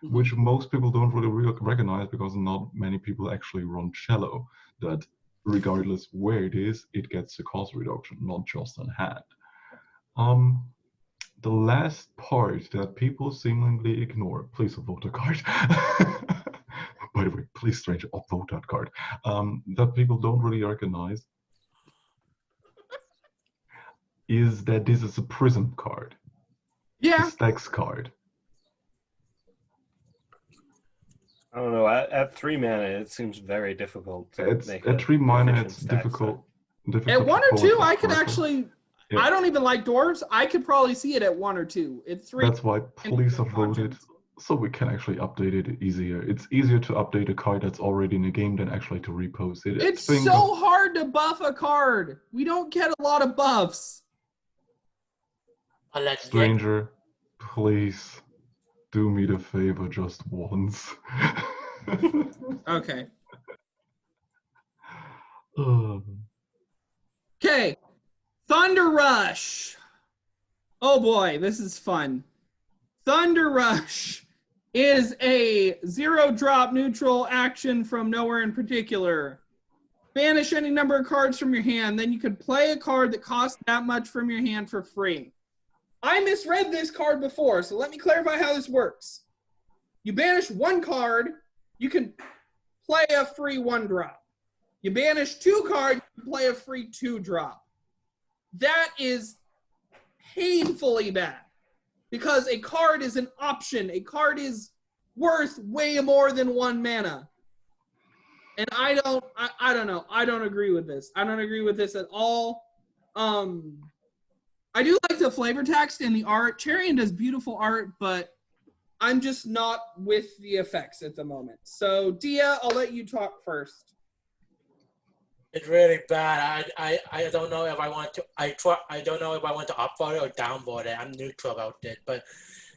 which most people don't really recognize because not many people actually run cello. That regardless where it is, it gets a cost reduction, not just on hand. The last part that people seemingly ignore, please upvote the card. By the way, please stranger, upvote that card. That people don't really recognize is that this is a prism card. Yeah. the stacks card. I don't know. At 3 mana, it seems very difficult to It's make at 3 mana. efficient It's stack difficult. At 1 to or pull 2, it I could correctly. actually. Yeah. I don't even like dwarves. I could probably see it at 1 or 2. At 3. That's why please upvote it, options. so we can actually update it easier. It's easier to update a card that's already in the game than actually to repost it. It's Think so of- hard to buff a card. We don't get a lot of buffs. I'll let Jake. Stranger, please do me the favor just once. Okay. Uh, Okay. Thunder Rush. Oh boy, this is fun. Thunder Rush is a 0-drop neutral action from nowhere in particular. Banish any number of cards from your hand, then you could play a card that costs that much from your hand for free. I misread this card before, so let me clarify how this works. You banish 1 card, you can play a free 1-drop. You banish 2 cards, you can play a free 2-drop. That is painfully bad because a card is an option. A card is worth way more than 1 mana. And I don't know. I don't agree with this. I don't agree with this at all. I do like the flavor text and the art. Charian does beautiful art, but I'm just not with the effects at the moment. So, Diah, I'll let you talk first. It's really bad. I don't know if I want to. I don't know if I want to upvote it or downvote it. I'm neutral about it, but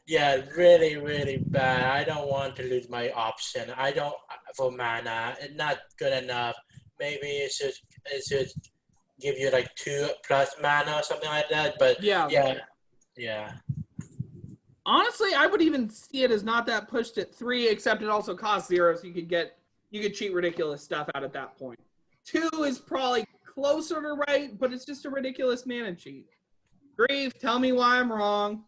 yeah, really, really bad. I don't want to lose my option. I don't for mana. It's not good enough. Maybe it should give you like 2+ mana or something like that. But yeah. Honestly, I would even see it as not that pushed at 3, except it also costs 0, so you could cheat ridiculous stuff out at that point. 2 is probably closer to right, but it's just a ridiculous mana cheat. Grief, tell me why I'm wrong.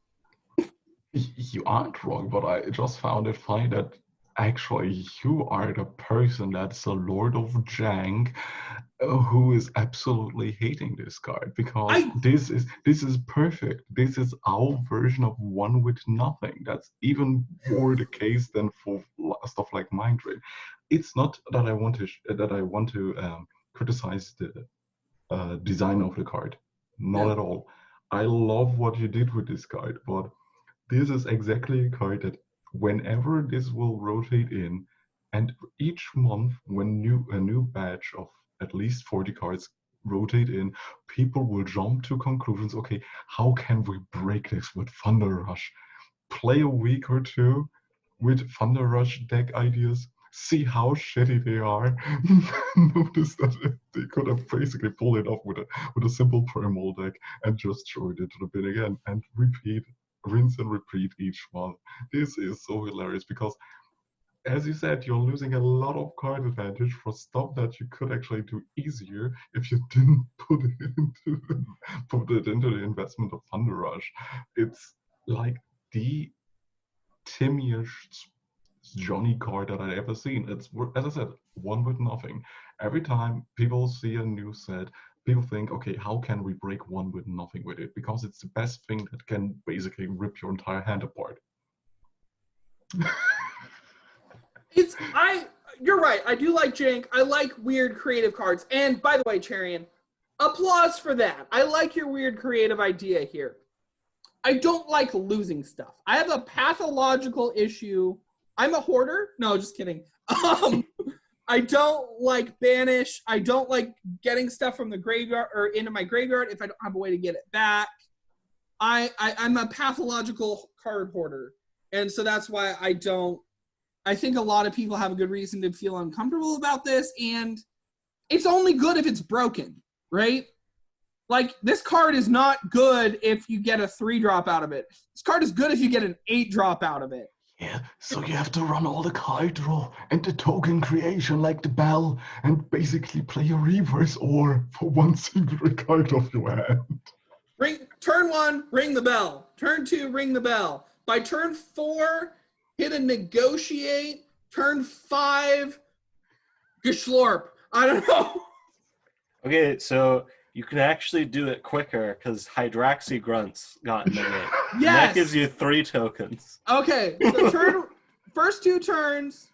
You aren't wrong, but I just found it funny that actually you are the person that's a Lord of Jank who is absolutely hating this card because this is perfect. This is our version of one with nothing. That's even more the case than for stuff like Mind Drain. It's not that I want to criticize the design of the card. Not at all. I love what you did with this card, but this is exactly a card that whenever this will rotate in, and each month when a new batch of at least 40 cards rotate in, people will jump to conclusions. Okay, how can we break this with Thunder Rush? Play a week or 2 with Thunder Rush deck ideas. See how shitty they are. Notice that they could have basically pulled it off with a simple Primal deck and just throw it into the bin again and rinse and repeat each month. This is so hilarious because, as you said, you're losing a lot of card advantage for stuff that you could actually do easier if you didn't put it into the investment of Thunder Rush. It's like the Timish Johnny card that I've ever seen. It's, as I said, one with nothing. Every time people see a new set, people think, okay, how can we break one with nothing with it? Because it's the best thing that can basically rip your entire hand apart. You're right. I do like Jank. I like weird creative cards. And by the way, Charian, applause for that. I like your weird creative idea here. I don't like losing stuff. I have a pathological issue. I'm a hoarder. No, just kidding. I don't like banish. I don't like getting stuff from the graveyard or into my graveyard if I don't have a way to get it back. I'm a pathological card hoarder. And so that's why I think a lot of people have a good reason to feel uncomfortable about this. And it's only good if it's broken, right? Like, this card is not good if you get a 3-drop out of it. This card is good if you get an 8-drop out of it. Yeah, so you have to run all the card draw and the token creation like the bell and basically play a reverse or for one single card of your hand. Turn 1, ring the bell. Turn 2, ring the bell. By turn 4, hit a negotiate. Turn 5, geschlorp. I don't know. Okay, so you can actually do it quicker because Hydraxi Grunts got in the game. Yes. That gives you 3 tokens. Okay, so first 2 turns.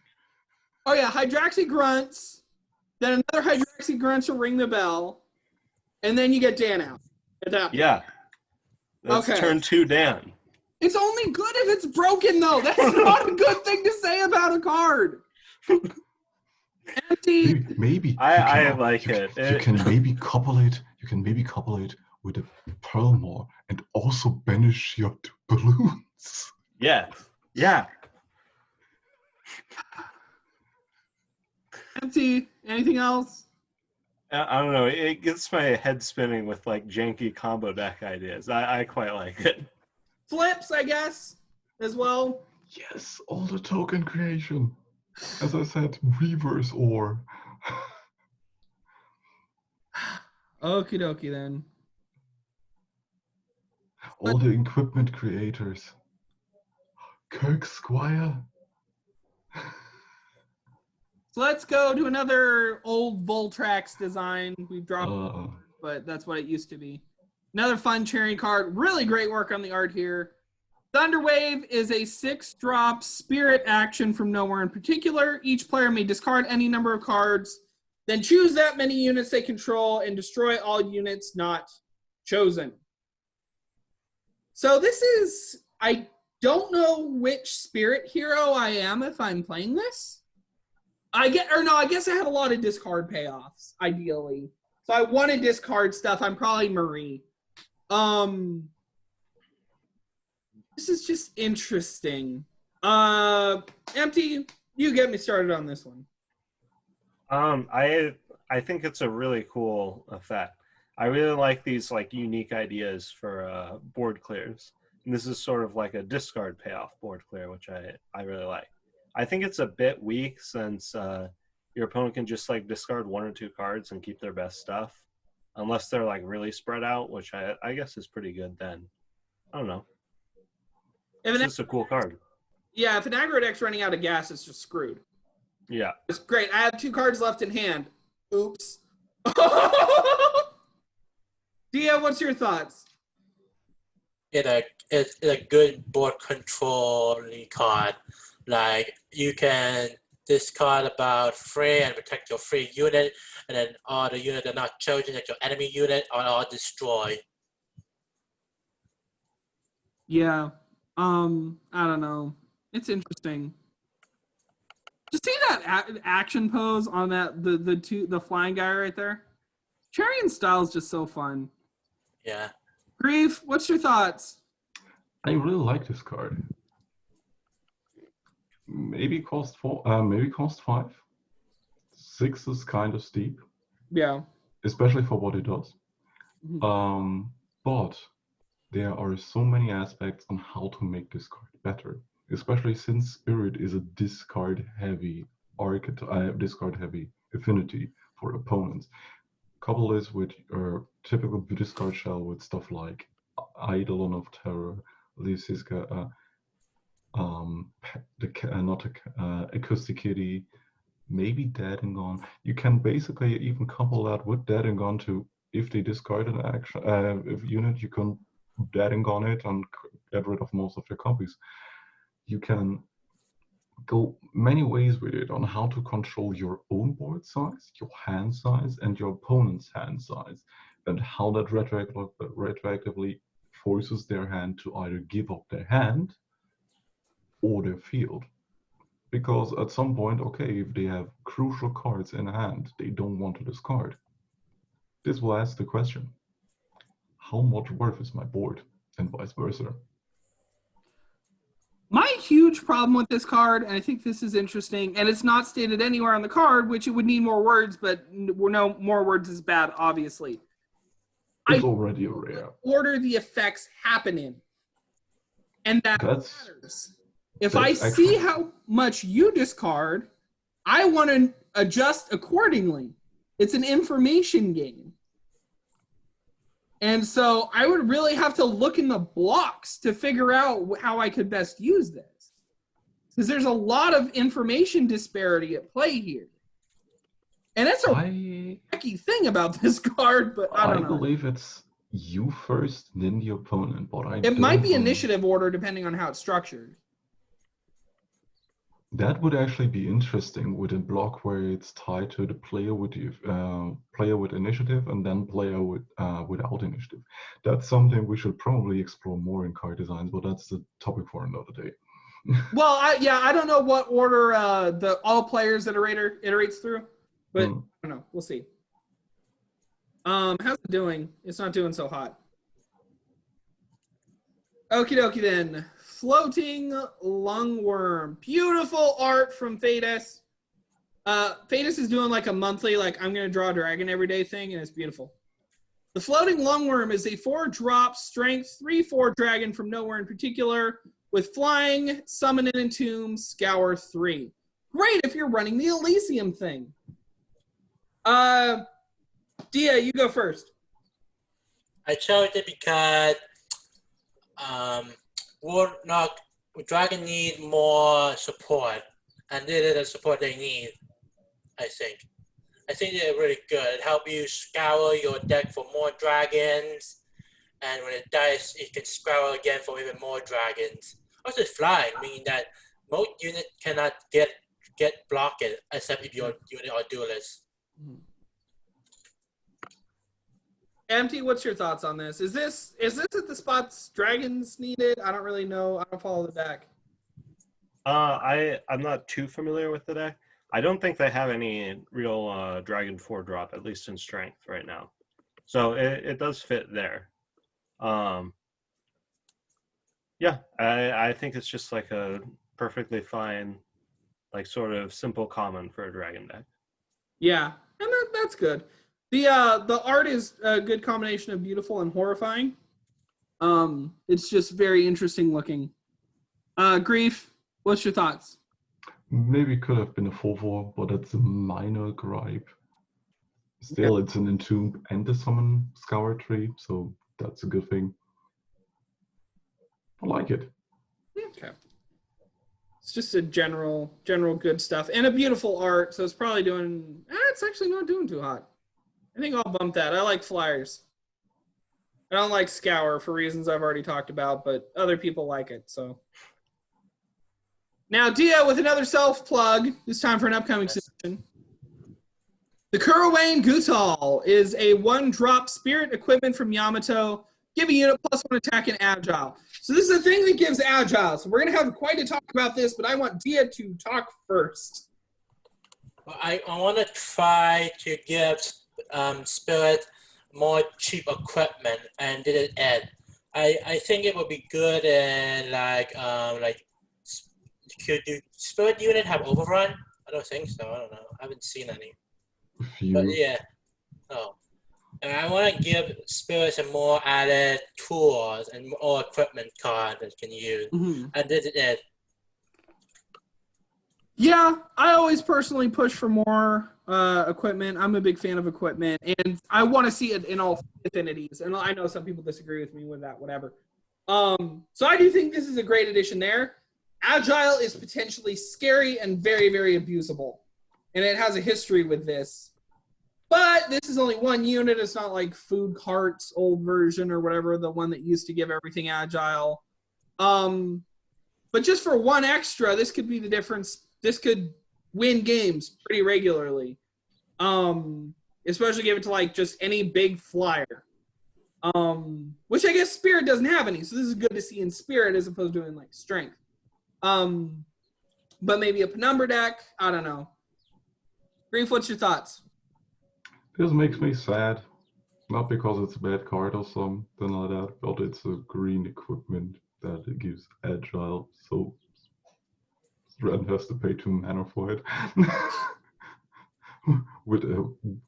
Oh yeah, Hydraxy grunts. Then another Hydraxy grunts will ring the bell, and then you get Dan out. At that point. Yeah. That's Okay. turn 2 Dan. It's only good if it's broken, though. That's not a good thing to say about a card. Empty. Maybe I like it. You can maybe couple it. You can maybe couple it with a Pearlmore and also banish your balloons. Yeah. Yeah. Empty. Anything else? I don't know. It gets my head spinning with like janky combo deck ideas. I quite like it. Flips, I guess, as well. Yes, all the token creation. As I said, reverse ore. Okie dokie then. All the equipment creators. Kirk Squire. So let's go to another old Voltrax design. We've dropped, but that's what it used to be. Another fun Cherry card. Really great work on the art here. Thunderwave is a 6-drop spirit action from nowhere in particular. Each player may discard any number of cards, then choose that many units they control and destroy all units not chosen. So this is, I don't know which spirit hero I am if I'm playing this. I guess I had a lot of discard payoffs, ideally. So I want to discard stuff. I'm probably Marie. This is just interesting. Empty, you get me started on this one. I think it's a really cool effect. I really like these like unique ideas for board clears. And this is sort of like a discard payoff board clear, which I really like. I think it's a bit weak since your opponent can just like discard 1 or 2 cards and keep their best stuff. Unless they're like really spread out, which I guess is pretty good then. I don't know. It's just a cool card. Yeah, if an aggro deck's running out of gas, it's just screwed. Yeah. It's great. I have 2 cards left in hand. Oops. Diah, what's your thoughts? It's a good board control card. Like, you can discard about 3 and protect your 3 unit, and then all the units that are not chosen, like your enemy unit, are all destroyed. Yeah. I don't know. It's interesting. Just see that action pose on that the flying guy right there. Cherry and Style is just so fun. Yeah. Grief, what's your thoughts? I really like this card. Maybe cost 4. Maybe cost 5. 6 is kind of steep. Yeah. Especially for what it does. Mm-hmm. But there are so many aspects on how to make this card better. Especially since Spirit is a discard-heavy archetype, discard-heavy affinity for opponents. Couple this with your typical discard shell with stuff like Eidolon of Terror, Lysiska, Acoustic Kitty, maybe Dead and Gone. You can basically even couple that with Dead and Gone to, if they discard an action, if unit, you can Dead and Gone it and get rid of most of your copies. You can go many ways with it on how to control your own board size, your hand size, and your opponent's hand size, and how that retroactively forces their hand to either give up their hand or their field. Because at some point, okay, if they have crucial cards in hand they don't want to discard, this will ask the question, how much worth is my board, and vice versa. My huge problem with this card, and I think this is interesting, and it's not stated anywhere on the card, which it would need more words, but no more words is bad, obviously. It's already a rare. Order the effects happen in. And that matters. If I see how much you discard, I want to adjust accordingly. It's an information game. And so I would really have to look in the blocks to figure out how I could best use this. Because there's a lot of information disparity at play here. And that's a wacky thing about this card, but I don't know. I believe it's you first, then the opponent, but I It might be don't initiative order depending on how it's structured. That would actually be interesting with a block where it's tied to the player with initiative and then player without initiative. That's something we should probably explore more in card designs, but that's a topic for another day. Well, I don't know what order the all players iterator iterates through, but I don't know. We'll see. How's it doing? It's not doing so hot. Okie dokie then. Floating Lungwyrm. Beautiful art from Fadus. Fadus is doing like a monthly, like I'm going to draw a dragon every day thing, and it's beautiful. The Floating Lungwyrm is a 4-drop strength 3/4 dragon from nowhere in particular with flying, summon and entomb, scour 3. Great if you're running the Elysium thing. Diah, you go first. I chose it because dragon need more support, and this is the support they need. I think they're really good. It helps you scour your deck for more dragons, and when it dies, it can scour again for even more dragons. Also, it's flying, meaning that most units cannot get blocked except if your unit are duelists. Empty, what's your thoughts on this? Is this at the spots dragons needed? I don't really know. I don't follow the deck. I'm not too familiar with the deck. I don't think they have any real dragon 4-drop, at least in strength right now. So it does fit there. Yeah, I think it's just like a perfectly fine, like sort of simple common for a dragon deck. Yeah, and that's good. The art is a good combination of beautiful and horrifying. It's just very interesting looking. Grief, what's your thoughts? Maybe could have been a 4/4, but that's a minor gripe. Still, it's an entomb and a summon scour tree, so that's a good thing. I like it. Okay. It's just a general good stuff and a beautiful art, so it's probably doing. It's actually not doing too hot. I think I'll bump that. I like flyers. I don't like scour for reasons I've already talked about, but other people like it. So now, Diah, with another self plug. This time for an upcoming submission. The Kuruwain Gutal is a 1-drop spirit equipment from Yamato. Give a unit +1 attack and agile. So this is a thing that gives agile. So we're going to have quite a talk about this, but I want Diah to talk first. Well, I want to try to give Spirit more cheap equipment and did it add. I think it would be good in like could do Spirit unit have overrun? I don't think so. I don't know. I haven't seen any. But yeah. Oh. And I want to give Spirits a more added tools and more equipment card that can use. Mm-hmm. And did it. Yeah, I always personally push for more equipment. I'm a big fan of equipment, and I want to see it in all affinities. And I know some people disagree with me with that, whatever. So I do think this is a great addition there. Agile is potentially scary and very, very abusable, and it has a history with this. But this is only one unit. It's not like Food Cart's old version or whatever, the one that used to give everything agile. But just for 1 extra, this could be the difference. This could win games pretty regularly, especially give it to like just any big flyer, which I guess Spirit doesn't have any. So this is good to see in Spirit as opposed to in like Strength. But maybe a penumbra deck. I don't know. Grief, what's your thoughts? This makes me sad. Not because it's a bad card or something like that, but it's a green equipment that it gives agile, so Ren has to pay 2 mana for it. with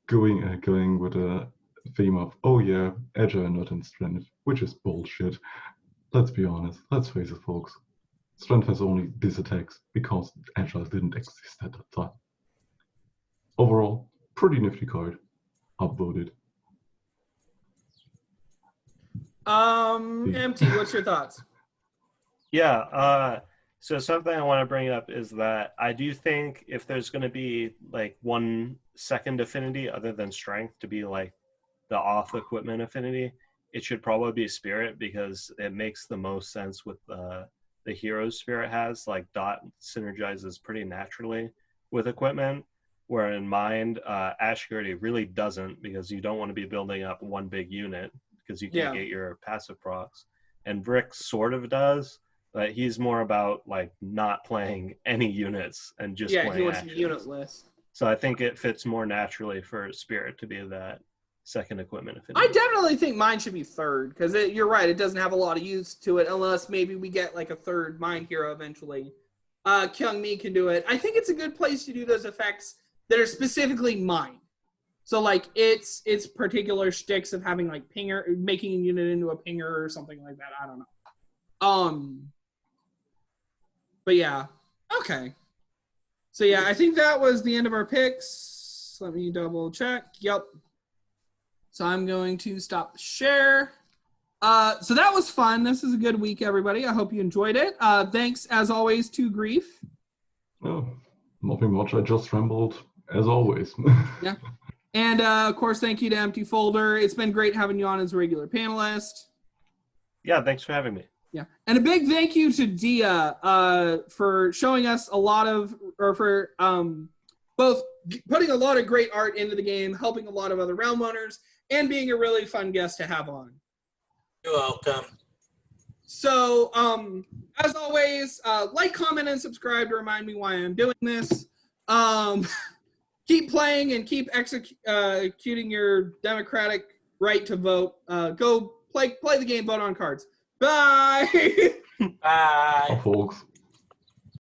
going with a theme of, oh yeah, agile not in strength, which is bullshit. Let's be honest. Let's face it, folks. Strength has only these attacks because agile didn't exist at that time. Overall, pretty nifty card. Upvoted. Empty, what's your thoughts? Yeah, so something I want to bring up is that I do think if there's going to be like 1 second affinity other than strength to be like the off equipment affinity, it should probably be Spirit because it makes the most sense with the heroes Spirit has. Like Dot synergizes pretty naturally with equipment, where in Mind, Ashgardy really doesn't, because you don't want to be building up one big unit because you can't get your passive procs. And Brick sort of does, but he's more about like not playing any units and just playing he wants actions. unitless. So I think it fits more naturally for Spirit to be that second equipment. I definitely think mine should be third, because you're right, it doesn't have a lot of use to it unless maybe we get like a third Mind hero eventually. Kyung Mi can do it. I think it's a good place to do those effects that are specifically Mind. So like it's particular shticks of having like pinger, making a unit into a pinger or something like that. I don't know. But yeah, okay. So yeah, I think that was the end of our picks. Let me double check. Yep. So I'm going to stop the share. So that was fun. This is a good week, everybody. I hope you enjoyed it. Thanks, as always, to Grief. Oh, nothing much. I just rambled, as always. Yeah. And, of course, thank you to Empty Folder. It's been great having you on as a regular panelist. Yeah, thanks for having me. Yeah. And a big thank you to Diah for showing us a lot of, or for both putting a lot of great art into the game, helping a lot of other realm owners, and being a really fun guest to have on. You're welcome. So, as always, like, comment, and subscribe to remind me why I'm doing this. Keep playing and keep executing your democratic right to vote. Go play the game, vote on cards. Bye! Bye. Folks.